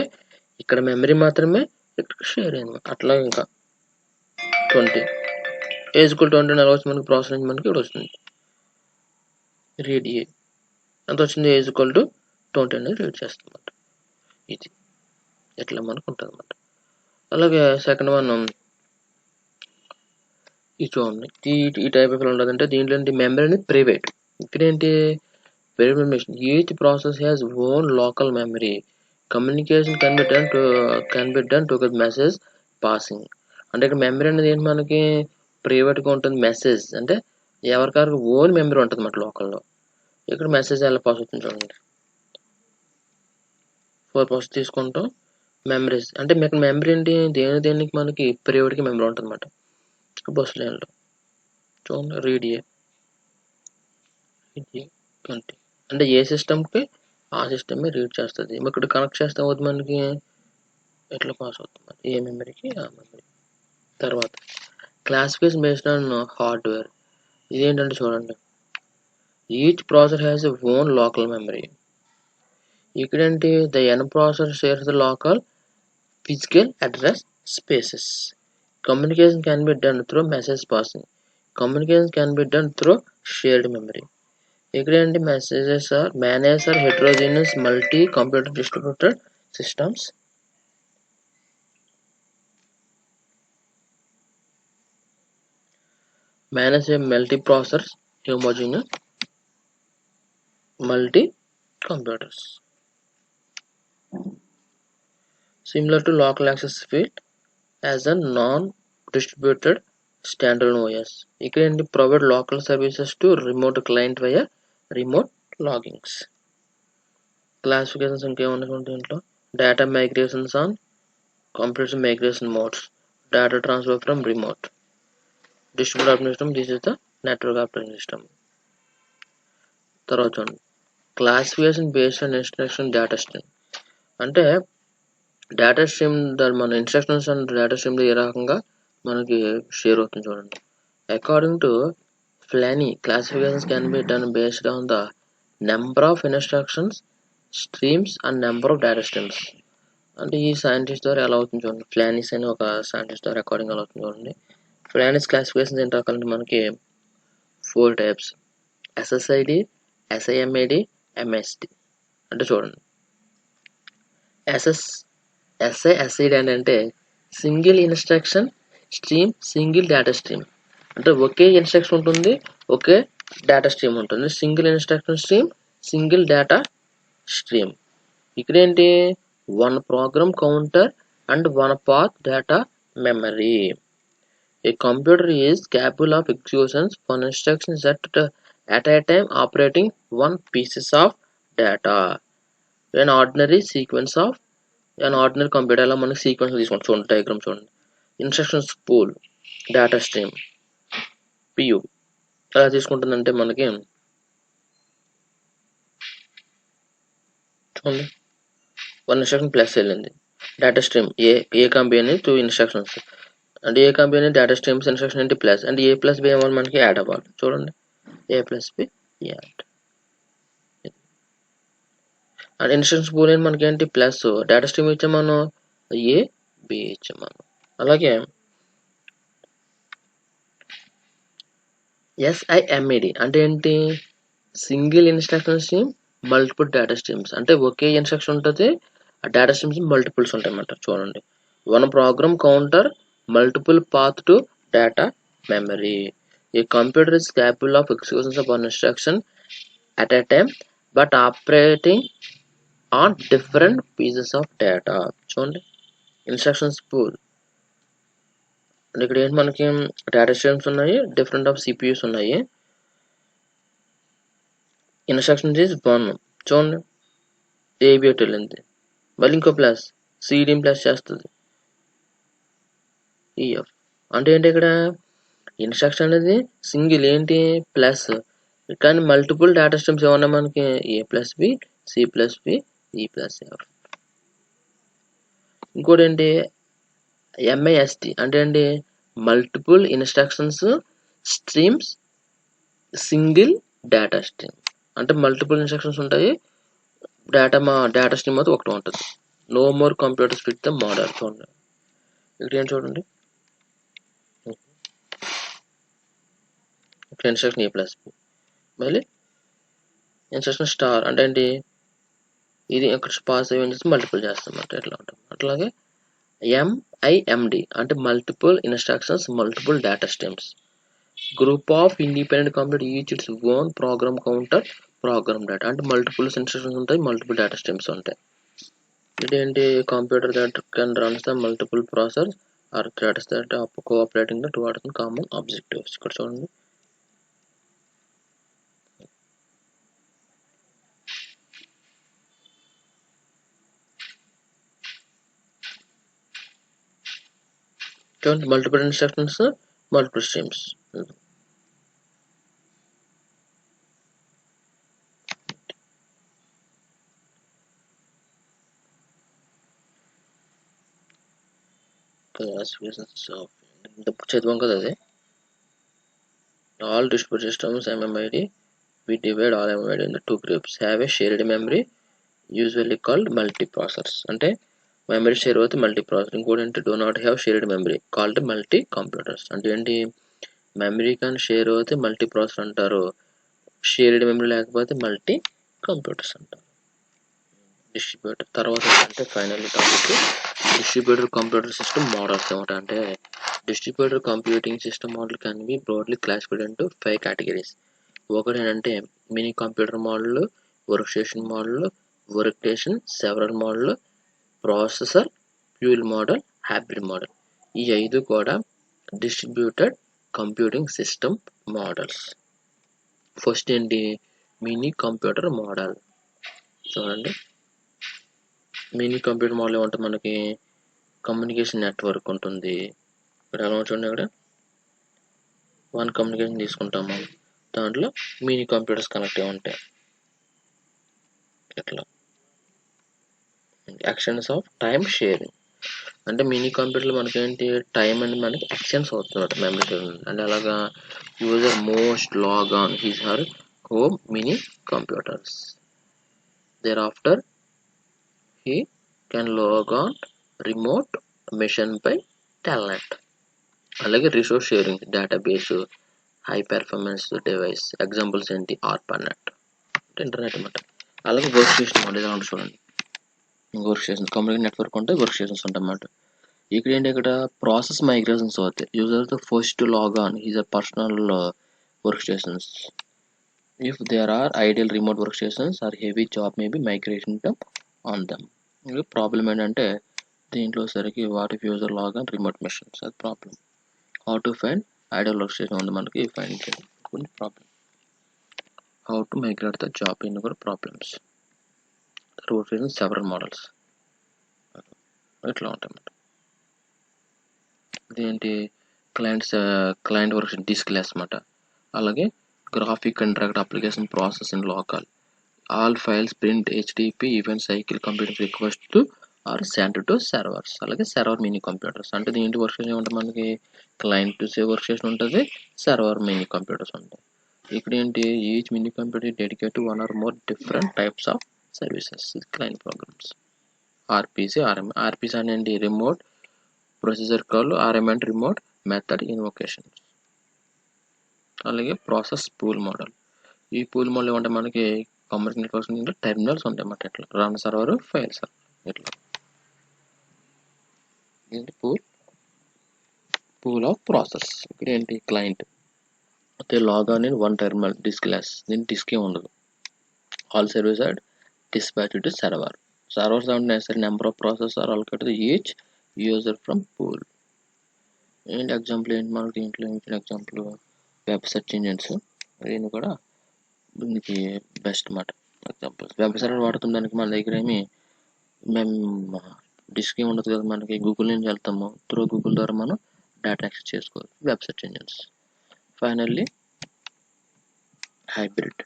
ఇక్కడ మెమరీ మాత్రమే ఇక్కడ షేర్ అయింది. అట్లా ఇంకా 20 ఈక్వల్ 20 ఎలా వస్తుంది మనకి ప్రాసెస్ మనకి ఇక్కడ వస్తుంది. రీడ్ ఏ ఎంత వచ్చింది, ఈక్వల్ టు 20 అనేది రీడ్ చేస్తుంది అన్నమాట. ఇది ఎట్లా మనకు ఉంటుంది అన్నమాట. అలాగే సెకండ్ వన్ ఇది చూడండి. ఈ టైప్ ఆఫ్ ఉంటుంది అంటే దీంట్లో ఏంటి మెమరీ అనేది ప్రైవేట్. ఇక్కడ ఏంటి private memory. Each process has own local memory. Communication can be done to message passing. అంటే ఇక్కడ మెమరీ అనేది ఏంటి మనకి ప్రైవేట్గా ఉంటుంది. మెసేజ్ అంటే ఎవరికారు ఓన్ మెమరీ ఉంటుంది మన లోకల్లో. ఇక్కడ మెసేజ్ ఎలా పాస్ అవుతుంది చూడండి. 4% తీసుకుంటాం. మెమరీస్ అంటే మీకు మెమరీ ఏంటి దేనికి మనకి ప్రైవేట్కి మెమరీ ఉంటుంది అన్నమాట. బస్ లైన్లో చూడండి రీడ్ ఏ అంటే ఏ సిస్టమ్కి ఆ సిస్టమ్ రీడ్ చేస్తుంది. ఇక్కడ కనెక్ట్ చేస్తే అవుతుంది మనకి ఎట్లా పాస్ అవుతుంది ఏ మెమరీకి ఆ మెమరీ. తర్వాత క్లాసిఫికేషన్ బేస్డ్ ఆన్ హార్డ్వేర్. ఇదేంటంటే చూడండి each processor has a own local memory. ఇక్కడేంటి the N processor shares the local physical address spaces. Communication can be done through message passing. Communication can be done through shared memory. ఇక్కడ ఏంటి messages are manage or heterogeneous multi computer distributed systems. Manage multi processors homogeneous multi computers. Similar to local access field as a non-distributed standalone OS. ఇక్కడ ఏంటి provide local services to remote client via remote logins. Classifications ఇంకేమన్నా దీంట్లో data migrations on computer migration modes, data transfer from remote, distributed operating system. This is the network operating system. తర్వాత చూడండి classification based on instruction data stream. అంటే data stream మన instructions and data స్ట్రీమ్లో ఏ రకంగా మనకి షేర్ అవుతుంది చూడండి. According to Flynn classifications can be done based on the number of instructions streams and number of data streams. అంటే ఈ సైంటిస్ట్ ద్వారా ఎలా అవుతుంది చూడండి. ఫ్లానీస్ అని ఒక సైంటిస్ట్ ద్వారా అకార్డింగ్ ఎలా అవుతుంది చూడండి. ఫ్లానీస్ క్లాసిఫికేషన్స్ ఏంటి రకాలంటే మనకి 4 టైప్స్. SSID, SIMID, MSD. అంటే చూడండి SID అంటే single instruction stream single data stream. అంటే ఒకే ఇన్స్ట్రక్షన్ ఉంటుంది ఒకే డేటా స్ట్రీమ్ ఉంటుంది. Single instruction stream single data stream. ఇక్కడ ఏంటి one program counter and one path data memory. A computer is capable of executions one instructions at a time operating one pieces of data. An ordinary computer లా మనకి sequence తీసుకోండి చూడండి diagram చూడండి. Instructions pool data stream PU ఎలా తీసుకుంటుందంటే మనకి చూడండి 1 instruction plus వెళ్ళింది డేటా స్ట్రీమ్ ఏ కంపెనీ 2 ఇన్స్ట్రక్షన్స్ అంటే ఏ కంపెనీ డేటా స్ట్రీమ్స్ ఇన్స్ట్రక్షన్ ఏంటి ప్లస్ అంటే ఏ ప్లస్ బి ఏమో మనకి యాడ్ అవ్వాలి చూడండి A plus B add. And instructions pool ఏంటి మనకి ఏంటి ప్లస్ డేటా స్ట్రీమ్ ఇచ్చాం మనం ఏ బి ఇచ్చాం మనం. అలాగే SIMED అంటే ఏంటి single instruction stream multiple data streams. అంటే ఒకే ఇన్స్ట్రక్షన్ ఉంటుంది ఆ డేటా స్ట్రీమ్స్ మల్టిపుల్స్ ఉంటాయి అన్నమాట. చూడండి one program counter multiple path to data memory. A computer is capable of executions of one instruction at a time but operating on different pieces of data. చూడండి instructions pool అంటే ఇక్కడ ఏంటి మనకి data streams ఉన్నాయి different of CPUs ఉన్నాయి. Instructions is 1 చూడండి AB ఒకటి వెళ్ళింది మళ్ళీ ఇంకో ప్లస్ సిడి ప్లస్ చేస్తుంది ఈఎఫ్. అంటే ఏంటి ఇక్కడ ఇన్స్ట్రక్షన్ అనేది సింగిల్ ఏంటి ప్లస్ కానీ మల్టిపుల్ డేటా స్ట్రీమ్స్ ఏమన్నా మనకి A plus B C plus B E plus F. ఇంకోటి ఏంటి MIST అంటే ఏంటి multiple instructions streams single data stream. అంటే మల్టిపుల్ ఇన్స్ట్రక్షన్స్ ఉంటాయి డేటా స్ట్రీమ్ అయితే ఒకటి ఉంటుంది. No more computers fit the model. చూడండి ఇక్కడ ఏం చూడండి ఇన్స్ట్రక్షన్ ఏ ప్లస్ బి మళ్ళీ ఇన్స్ట్రక్షన్ స్టార్ అంటే ఏంటి ఇది ఇక్కడ పాస్ అయ్యి చేసి మల్టిపుల్ చేస్తామంటే ఎట్లా ఉంటుంది. అట్లాగే MIMD అంటే multiple instructions multiple data streams. Group of independent computer each its own program counter program data అంటే మల్టిపుల్ ఇన్స్ట్రక్షన్స్ ఉంటాయి, మల్టిపుల్ డేటా స్ట్రీమ్స్ ఉంటాయి. ఇదేంటి computer that can runs the multiple process or threads that cooperating the towards common objectives. ఇక్కడ చూడండి multiple instructions, multiple streams. చదివాం కదా అది. All distributed systems MMID, we divide all MMID into two groups, have a shared memory usually called multiprocessors. అంటే memory share అవుతే multiprocessor. ఇంకోటి అంటే do not have shared memory called multicomputers. అంటే ఏంటి, memory కానీ షేర్ అవుతే multiprocessor అంటారు, shared memory లేకపోతే మల్టీ కంప్యూటర్స్ అంటారు. డిస్ట్రిబ్యూటర్ తర్వాత అంటే final topic distributor computer system models. ఏమిటంటే distributor computing system model can be broadly classified into 5 categories. ఒకటి ఏంటంటే minicomputer model, workstation model, workstation server model, processor pool model, hybrid model. ఈ 5 కూడా distributed computing system models. First ఏంటి, mini computer model. చూడండి mini computer model ఏమంటే మనకి communication network ఉంటుంది. ఇక్కడ ఎలా చూడండి, ఇక్కడ 1 కమ్యూనికేషన్ తీసుకుంటాము, దాంట్లో మినీ కంప్యూటర్స్ కనెక్ట్ అయి ఉంటాయి. ఇట్లా యాక్షన్స్ ఆఫ్ టైమ్ షేరింగ్ అంటే మినీ కంప్యూటర్లో మనకేంటి టైం అనేది మనకి యాక్షన్స్ అవుతుంది మెమరీ షేరింగ్. అంటే అలాగా user most log on his her home mini computers. Thereafter he can log on remote machine by telnet. అలాగే resource sharing database, high performance device, examples ఏంటి ARPANET అంటే internet అన్నమాట. అలాగే workstation model ఎలా ఉంటుంది చూడండి, workstation communication network ఉంటాయి, workstations ఉంటాయి అన్నమాట. ఇక్కడ ఏంటి, ఇక్కడ ప్రాసెస్ మైగ్రేషన్స్ అవుతాయి. యూజర్ తో first log on his personal workstations. If there are ideal remote workstations are heavy job may be migration on them. Problem ఏంటంటే దీంట్లో సరికి what if user log on remote machines, అది problem. How to find ideal workstation ఉంది మనకి, find చేయాలి కొన్ని problem. How to migrate the job in కూడా problems. Workstation server models ఇట్లా ఉంటాయి అన్నమాట. ఇదేంటి క్లయింట్ వర్క్ డిస్క్ లెస్ అన్నమాట. అలాగే graphic interact application process in local. All files print HTTP event cycle computing request to are sent to servers. అలాగే server mini computers అంటే దీంట్లో work station ఏమంటే మనకి client to say work station ఉంటుంది, server mini computers ఉంటాయి. ఇక్కడ ఏంటి, each mini computer dedicate to 1 or more different types of services. Client programs. RPC, RM. RPC అనేది రిమోట్ ప్రొసీజర్ కాల్, ఆర్ఎం అంటే రిమోట్ మెథడ్ ఇన్వొకేషన్. అలాగే process pool model. ఈ pool model ఏమంటే మనకి communication networks terminals ఉంటాయి అన్నమాట. ఇట్లా run server, file server ఇట్లా. ఏంటి పూల్ ఆఫ్ ప్రాసెస్. ఇక్కడ ఏంటి క్లయింట్ అయితే log on in 1 terminal diskless, దీని డిస్క్ ఏ ఉండదు. All service are dispatch to server. Servers అంటే necessary number of process are allocated each user from pool. ఏంటి ఎగ్జాంపుల్ ఏంటి మనకి దీంట్లో ఇచ్చిన ఎగ్జాంపుల్ వెబ్ సెర్చ్ ఇంజిన్స్. దీన్ని కూడా దీనికి బెస్ట్ మాట ఎగ్జాంపుల్స్. వెబ్ సర్వర్ వాడుతున్న దానికి మన దగ్గర మేము డిస్క్ ఉండదు కదా, మనకి గూగుల్ నుంచి వెళ్తాము, త్రూ గూగుల్ ద్వారా మనం డేటా యాక్సెస్ చేసుకోవాలి. Web search engines. Finally hybrid.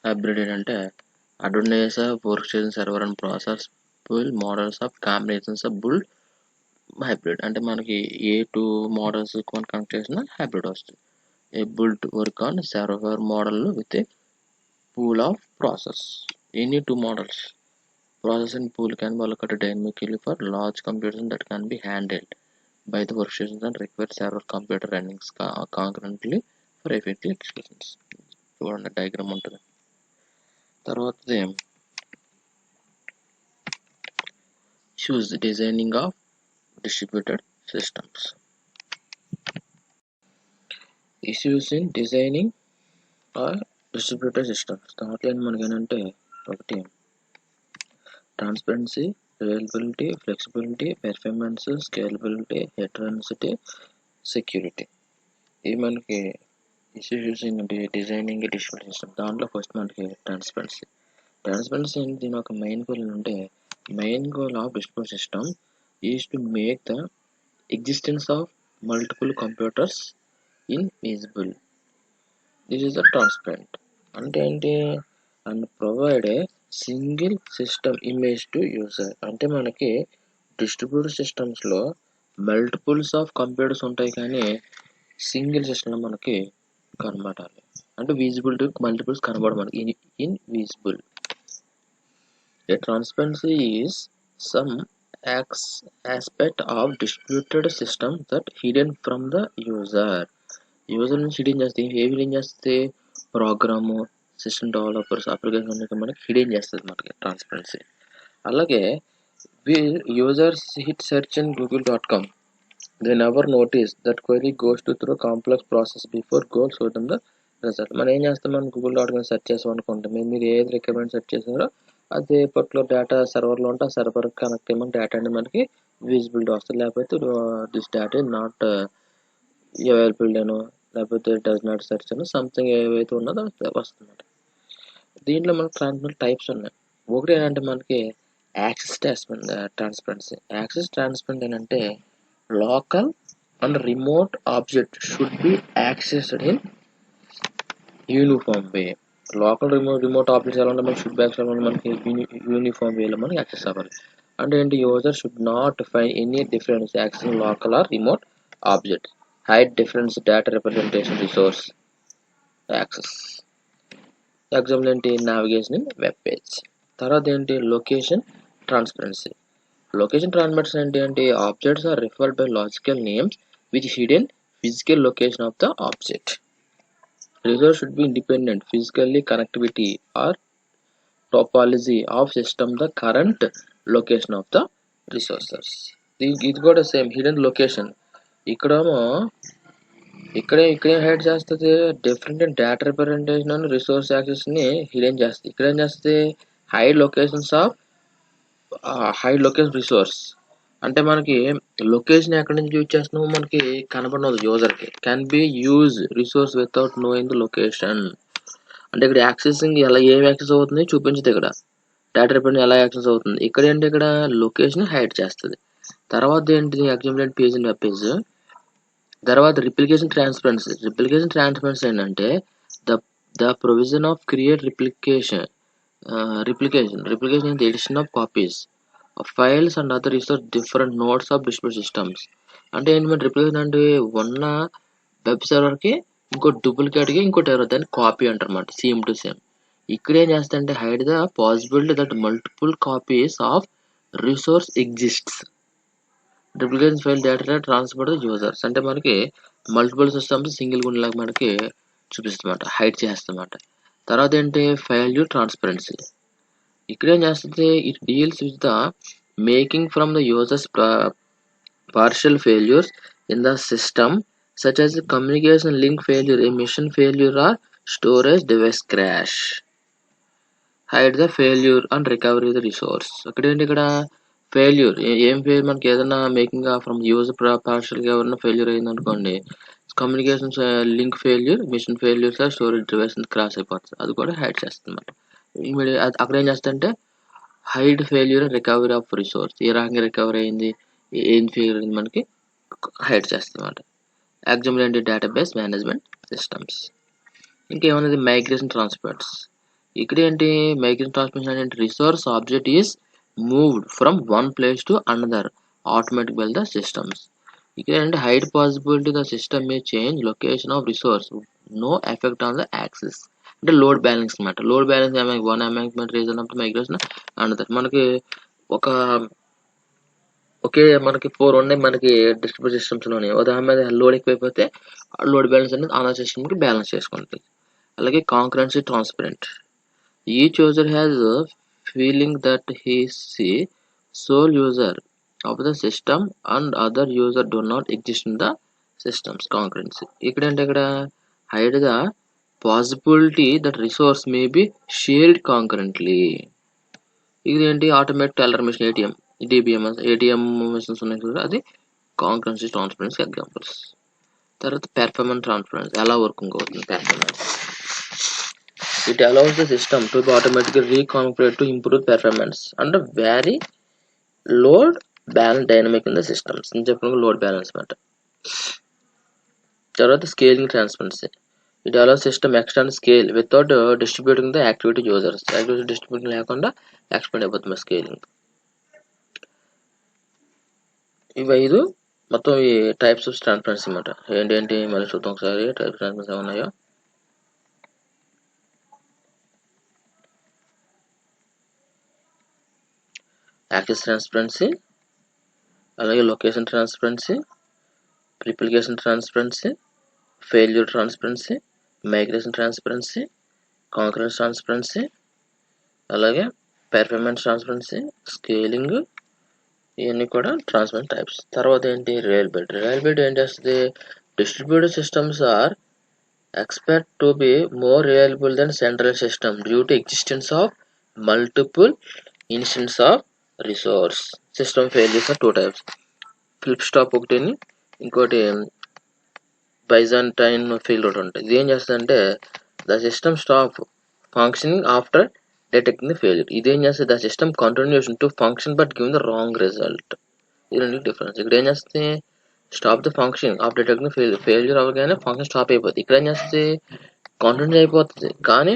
Hybrid ఏంటంటే advantages of workstation server and process pool models of combinations of build hybrid. అంటే మనకి ఏ 2 మోడల్స్ కనెక్ట్ చేసిన హైబ్రిడ్ వస్తుంది. A build work on server model with a pool of process. Any 2 models process and pool can be allocated dynamically for large computers that can be handled by the workstations and require several computer running concurrently for effective executions. చూడండి diagram ఉంటుంది. తర్వాత choose designing of distributed systems. Issues in designing or distributed systems. దాంట్లో మనకి ఏంటంటే ఒకటి transparency, reliability, flexibility, performance, scalability, heterogeneity, security. ఇవి మనకి issues ఏంటంటే డిజైనింగ్ డిస్ట్రిబ్యూట్ సిస్టమ్. దాంట్లో ఫస్ట్ మనకి ట్రాన్స్పరెన్సీ. ట్రాన్స్పరెన్సీ అంటే దీని ఒక మెయిన్ గోల్ ఏంటంటే main goal of distribute system is to make the existence of multiple computers invisible. This is a transparent. అంటే ఏంటి and provide a single system image to user. అంటే మనకి distributed సిస్టమ్స్లో multiples of computers ఉంటాయి కానీ single system మనకి కనబడాలి. అంటే విజిబుల్ టు మల్టిపుల్స్ కనబడ మనకి invisible. A transparency is some aspect of distributed system that hidden from the user. User నుంచి హిడెన్ చేస్తే ఏవి హిడెన్ చేస్తే ప్రోగ్రాము సిస్టమ్ డెవలపర్స్ అప్లికేషన్ మనకి హిడెన్ చేస్తుంది మనకి ట్రాన్స్పరెన్సీ. అలాగే users hit search in google.com, they never notice that query goes through complex process before goes out in the result. మనం ఏం చేస్తాం, మనం google.com సెర్చ్ చేసాం అనుకుంటాం, మీరు ఏది రికమెండ్ సెర్చ్ చేసారో అదే పర్టికులర్ డేటా సర్వర్లో ఉంటే ఆ సర్వర్ కనెక్ట్ అయ్యి డేటా అనేది మనకి విజిబిలిటీ వస్తుంది. లేకపోతే this data is not available అని, లేకపోతే డస్ నాట్ సెర్చ్ అని సంథింగ్ ఏవైతే ఉన్నదో వస్తుంది. దీంట్లో మనకి ట్రాన్స్పరెంట్ టైప్స్ ఉన్నాయి. ఒకటి ఏంటంటే మనకి యాక్సెస్ ట్రాన్స్పరెన్సీ. యాక్సెస్ ట్రాన్స్పరెంట్ ఏంటంటే local and remote object should be accessed in uniform way. Local remote objects ఎలా ఉంటే మనకి షుడ్ బ్యాక్స్ ఎలా ఉంటే మనకి యూనిఫామ్ వేలో మనకి యాక్సెస్ అవ్వాలి. అంటే ఏంటి, user should not find any difference access local are remote object. Hide difference data representation resource access. Example ఏంటి, నావిగేషన్ ఇన్ వెబ్ పేజ్. తర్వాత ఏంటి, లొకేషన్ ట్రాన్స్పరెన్సీ. Location transparency అంటే objects are referred by logical names which hidden physical location of the object. Resource should be independent physically connectivity or topology of system the current location of the resources. ఇది కూడా same hidden location. ఇక్కడేమో ఇక్కడే hide చేస్తుంది different data representation అని resource access ని hidden చేస్తుంది. ఇక్కడ ఏం చేస్తుంది, hide locations of hide location resource. అంటే మనకి లొకేషన్ ఎక్కడి నుంచి యూజ్ చేస్తున్నామో మనకి కనపడదు యూజర్కి. Can be use resource without knowing the location. అంటే ఇక్కడ యాక్సెసింగ్ ఎలా ఏం యాక్సెస్ అవుతుంది చూపించదు. ఇక్కడ డేటా రిప్రజెంట్ ఎలా యాక్సెస్ అవుతుంది. ఇక్కడ ఏంటి, ఇక్కడ లొకేషన్ హైడ్ చేస్తుంది. తర్వాత ఏంటిది, example page in web page. తర్వాత రిప్లికేషన్ ట్రాన్స్పరెన్సీ. రిప్లికేషన్ ట్రాన్స్పరెన్సీ ఏంటంటే the provision of create replication is the addition of copies of files and other resource different nodes of distributed systems. అంటే ఏంటంటే replication అంటే ఉన్న web server కి ఇంకో duplicate కి ఇంకోటి ఎవరో దాన్ని కాపీ అంటారు అన్నమాట, సేమ్ టు సేమ్. ఇక్కడ ఏం చేస్తారంటే hide the possibility that multiple copies of resource exists. Replication file data transfer to users. అంటే మనకి మల్టిపుల్ సిస్టమ్స్ సింగిల్ గుండెలాగా మనకి చూపిస్తుందన్నమాట, హైడ్ చేస్తుందన్నమాట. తర్వాత ఏంటి, ఫెయిల్యూర్ ట్రాన్స్పరెన్సీ. ఇక్కడ ఏం చేస్తుంది, it deals with the making from the users partial failures in the system such as communication link failure, a mission failure or storage device crash. Hide the failure and recovery the resource. అక్కడ ఏంటి, ఇక్కడ failure ఏం fail, మనకి ఏదైనా making from user పార్షియల్గా ఏమన్నా failure అయింది అనుకోండి, communications link failure, machine failures or storage device crash అయిపోతుంది, అది కూడా హైడ్ చేస్తుంది అన్నమాట. అక్కడ ఏం చేస్తుంటే hide failure recovery of resource. ఏ రకంగా రికవరీ అయింది, ఏం ఫెయిల్యూర్ అయింది మనకి హైడ్ చేస్తుంది అన్నమాట. ఎగ్జాంపుల్ ఏంటి, డేటాబేస్ మేనేజ్మెంట్ సిస్టమ్స్. ఇంకేమన్నది మైగ్రేషన్ ట్రాన్స్ఫర్స్. ఇక్కడ ఏంటి, మైగ్రేషన్ ట్రాన్స్ఫర్ అంటే resource object is moved from one place to another automatic by the systems. ఇక్కడ ఏంటంటే hide possibility the system may change location of resource, no effect on the access. అంటే load balance అనమాట. Load balance one amendment reason of migration another. మనకి మనకి 4 ఉన్నాయి మనకి distribute systems లోనే. ఉదాహరణ మీద లోడ్ ఎక్కువైపోతే లోడ్ బ్యాలెన్స్ అనేది ఆన్ సిస్టమ్ కి బ్యాలెన్స్ చేసుకుంటుంది. అలాగే concurrency transparent. Each user has feeling that he sole user of the system and other user do not exist in the systems concurrency. ఇక్కడ hide the possibility that resource may be shared concurrently. ఇది ఏంటి automatic teller machine ATM ATM machines ఉన్నాయి కదా, అది concurrency transparency examples. తర్వాత performance transparency ఎలా working అవుతుంది performance. It allows the system to be automatically reconfigured to improve performance and vary load balance dynamic in the systems. నేను చెప్పిన load balance మాట. తర్వాత scaling transparency. It allows system extend scale without distributing the activity users. Activity distributing లేకుండా expand అయిపోతుంది scaling. ఇవి 5 మొత్తం ఈ types of transparency మాట. ఏంటి మళ్ళీ చూద్దాం ఒకసారి టైప్స్ ట్రాన్స్పరెన్సీ ఉన్నాయో. యాక్సెస్ ట్రాన్స్పరెన్సీ, అలాగే location transparency, replication transparency, failure transparency, migration transparency, concurrence transparency, అలాగే పెర్ఫార్మెన్స్ ట్రాన్స్పరెన్సీ, స్కేలింగ్, ఇవన్నీ కూడా ట్రాన్స్పరెన్స్ టైప్స్. తర్వాత ఏంటి రిలయబిలిటీ. రిలయబిలిటీ ఏం చేస్తుంది, distributed systems are expect to be more reliable than central system due to existence of multiple instances of resource. System failures are 2 types. Flip stop ఒకటిని, ఇంకోటి byzantine failure ఉంటుంది. ఇది ఏం చేస్తుందంటే the system stop functioning after detecting the failure. ఇది ఏం చేస్తుంది, the system continues to function but giving the wrong result. ఇది రెండు డిఫరెన్స్. ఇక్కడ ఏం చేస్తుంది, stop the function of detecting failure అవగానే ఫంక్షన్ స్టాప్ అయిపోతుంది. ఇక్కడ ఏం చేస్తుంది, కంటిన్యూ అయిపోతుంది కానీ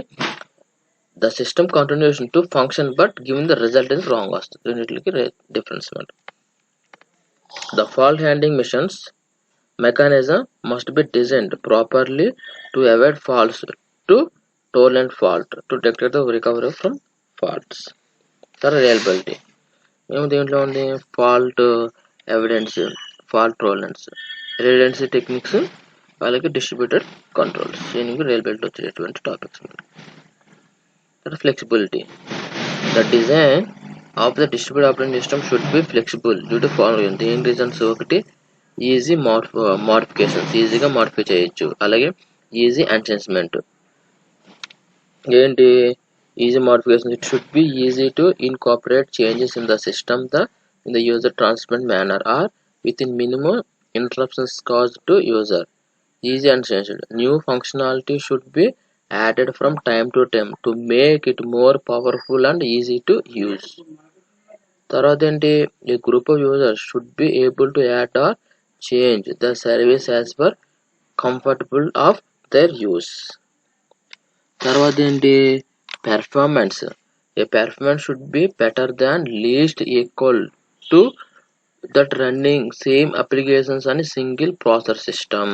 the system continuation to function but given the result is wrong వస్తుంది. రెండింటికి డిఫరెన్స్ అనమాట. The fault handling machines mechanism must be designed properly to avoid faults to tolerant fault to detect the recovery from faults. తర్వాత reliability మేము దీంట్లో ఉంది fault evidence, fault tolerance, redundancy techniques, అలాగే distributed controls. దీనికి reliability వచ్చేటువంటి topics. Flexibility. The design of the distributed operating system should be flexible due to following. దీని reasons ఒకటి easy modifications, ఈజీగా మోడిఫై చేయొచ్చు, అలాగే ఈజీ ఎన్హాన్స్మెంట్. ఏంటి easy modification, it should be easy to incorporate changes in the system in the user transparent manner or within minimum interruptions caused to user. Easy and essential. New functionality should be added from time to time to make it more powerful and easy to use. తర్వాత ఏంటి, a group of users should be able to add or change the service as per comfortable of their use. తర్వాత ఏంటి performance. A performance should be better than least equal to that running same applications on a single processor system.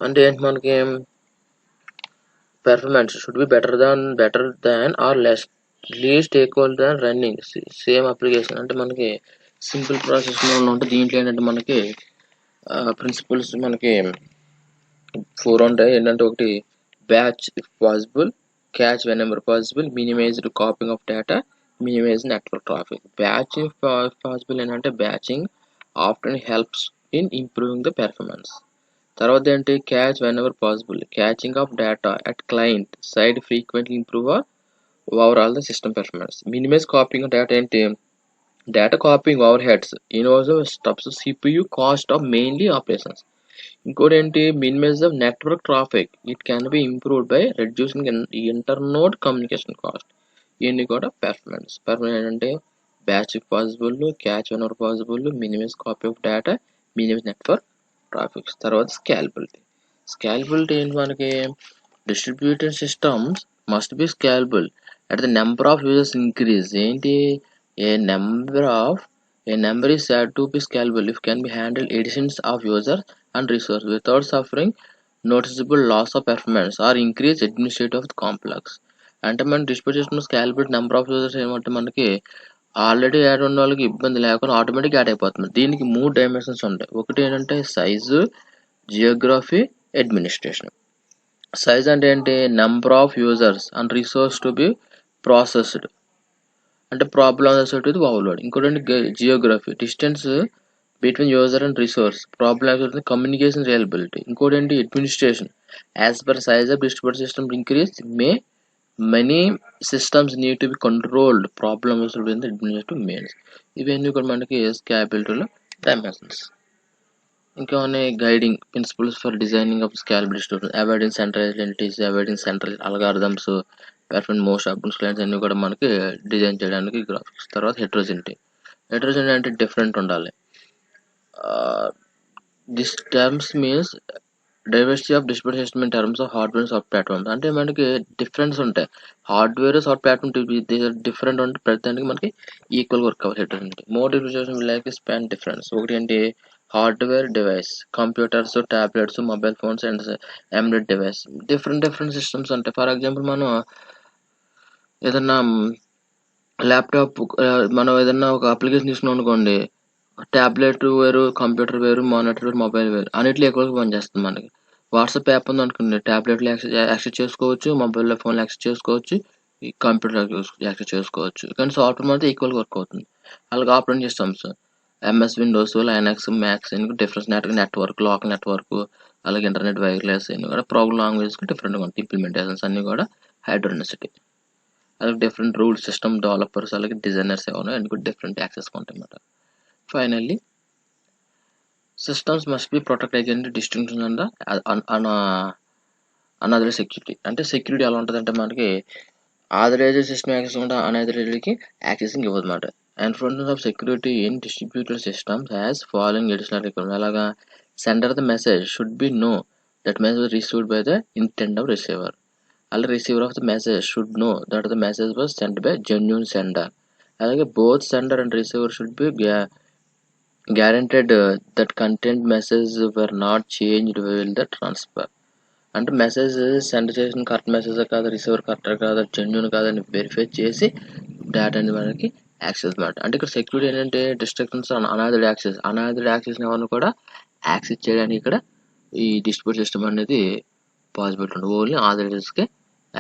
అంటే ఏంటి మనకి performance should be better than or least equal than running same application. అంటే మనకి simple process ఉంటే దీంట్లో ఏంటంటే మనకి principles మనకి 4 ఉంటాయి. ఏంటంటే ఒకటి batch if possible, catch whenever possible, minimized copying of data, minimize network traffic. Batch if possible ఏంటంటే బ్యాచింగ్ often helps in improving the performance. తర్వాత ఏంటి catch whenever possible, catching of data at client side frequently improve overall the system performance. Minimize copying of data ఏంటి, data copying overheads also stops the CPU cost of mainly operations. ఇంకోటి ఏంటి minimize the network traffic, it can be improved by reducing internode communication cost. ఇవన్నీ కూడా performance ఏంటంటే batch if possible, cache whenever possible, minimize copy of data, minimize network traffics. తర్వాత scalability ఏంటి మనకి distributed systems must be scalable at the number of users increase. ఏంటి a number is said to be scalable if can be handled additions of users and resources without suffering noticeable loss of performance or increase administrative complex. అంటే మన distribute system scalable number of users ఏమంటే మనకి already add ఉన్న వాళ్ళకి ఇబ్బంది లేకుండా automatic add అయిపోతుంది. దీనికి 3 డైమెన్షన్స్ ఉంటాయి. ఒకటి ఏంటంటే సైజు, జియోగ్రఫీ, అడ్మినిస్ట్రేషన్. సైజ్ అంటే ఏంటి number of users and resource to be processed. అంటే ప్రాబ్లమ్ అసోసియేటెడ్ విత్ ఓవర్లోడ్. ఇంకోటి geography, distance between user and resource. Problem associated with communication reliability. ఇంకోటి administration, as per size of distributor system increase may many systems need to be controlled. Problem is within the administrative means. ఇవన్నీ కూడా మనకి స్కాలబిలిటీలో dimensions. ఇంకా ఉన్నాయి guiding principles for designing of scalability student, avoiding centralized entities, avoiding central algorithms, perform most options clients అన్ని కూడా మనకి design చేయడానికి graphics. తర్వాత హెట్రోజెనిటీ. హెట్రోజెనిటీ అంటే డిఫరెంట్ ఉండాలి. This terms means diversity of distributor system in terms of hardware and soft platforms. అంటే మనకి difference ఉంటాయి. హార్డ్వేర్ సాఫ్ట్ ప్లాట్ఫామ్ డిఫరెంట్ ఉంటే ప్రతిదానికి మనకి ఈక్వల్ వర్క్ అవ్వాలి. Heterogeneity. More differentiation like span difference. ఒకటి ఏంటి, hardware device, computers, tablets, mobile phones and embedded device. Different systems ఉంటాయి. ఫర్ ఎగ్జాంపుల్ మనం ఏదన్నా ల్యాప్టాప్, మనం ఏదన్నా ఒక అప్లికేషన్ తీసుకున్నాం అనుకోండి, ట్యాబ్లెట్ వేరు, కంప్యూటర్ వేరు, మానిటర్ వేరు, మొబైల్ వేరు, అన్నిట్లో ఎక్కువగా పనిచేస్తుంది మనకి. వాట్సాప్ యాప్ ఉంది అనుకోండి, ట్యాబ్లెట్లో యాక్సెస్ చేసుకోవచ్చు, మొబైల్లో ఫోన్లో యాక్సెస్ చేసుకోవచ్చు, ఈ కంప్యూటర్లో యాక్సెస్ చేసుకోవచ్చు. కానీ సాఫ్ట్వేర్ మాత్రం ఈక్వల్గా వర్క్ అవుతుంది. అలాగే operating systems, MS Windows, Linux, max, difference network, local network, అలాగే ఇంటర్నెట్ వైర్లెస్ అన్ని కూడా ప్రోగ్రామ్ లాంగ్వేజ్కి డిఫరెంట్గా ఉంటాయి. ఇంప్లిమెంటేషన్స్ అన్ని కూడా హైడ్రోడెన్సిటీ. అలాగే డిఫరెంట్ రూల్ సిస్టమ్ డెవలపర్స్, అలాగే డిజైనర్స్ ఏమైనా అన్ని కూడా డిఫరెంట్ యాక్సెస్ ఉంటాయి అన్నమాట. Finally systems must be protected against distinction and the another security. అంటే సెక్యూరిటీ ఎలా ఉంటుంది అంటే మనకి ఆథరైజ్డ్ సిస్టమ్ యాక్సెస్ ఉంటే అన్ఆథరైజ్డ్కి యాక్సెసింగ్ ఇవ్వదు అనమాట. Enforcement of security in distributed systems has following additional requirement. అలాగా sender the message should be know that message received by the intent of receiver. అలాగే receiver of the message should know that the message was sent by genuine sender. అలాగే both sender and receiver should be guaranteed that content messages were not changed while the transfer. అంటే message send చేసిన correct message కాదు, receiver correct కాదు, genuine కాదని verify చేసి డేటాని మనకి access అనమాట. అంటే ఇక్కడ సెక్యూరిటీ ఏంటంటే డిస్ట్రక్షన్స్ అనాథర్డ్ యాక్సెస్ ఎవరిని కూడా యాక్సెస్ చేయడానికి ఇక్కడ ఈ డిస్ట్రిబ్యూట్ సిస్టమ్ అనేది పాసిబిలిటీ ఉంటుంది. ఓన్లీ ఆథరైజ్డ్స్కే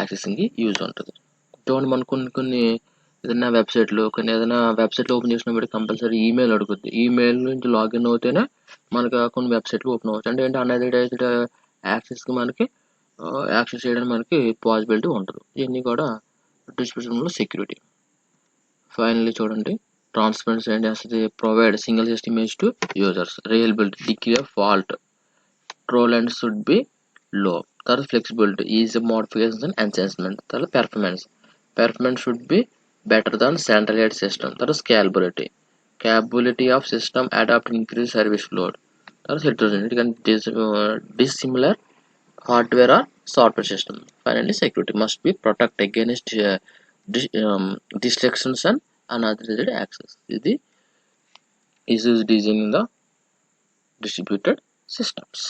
యాక్సెసింగ్కి యూజ్ ఉంటుంది. చూడండి, మనం కొన్ని ఏదైనా వెబ్సైట్లో ఓపెన్ చేసినప్పుడు కంపల్సరీ ఈమెయిల్ అడుగుద్ది. ఈమెయిల్ నుంచి లాగిన్ అవుతేనే మనకి కొన్ని వెబ్సైట్లు ఓపెన్ అవ్వచ్చు. అంటే ఏంటి, అన్అథరైజ్డ్ యాక్సెస్కి మనకి యాక్సెస్ చేయడానికి మనకి పాసిబిలిటీ ఉంటుంది. ఇవన్నీ కూడా డిస్ట్రిబ్యూషన్లో సెక్యూరిటీ. ఫైనల్లీ చూడండి, ట్రాన్స్పరెన్సీ ఏం చేస్తుంది, provide single system image to users, reliability, degree of fault tolerance should be low. తర్వాత flexibility, easy modifications and enhancement. తర్వాత performance should be better than centralized system. That is scalability, capability of system adapt increase service load. That is heterogeneity, it can dissimilar hardware or software system. Finally, security must be protect against distractions and unauthorized access. This is designing the distributed systems.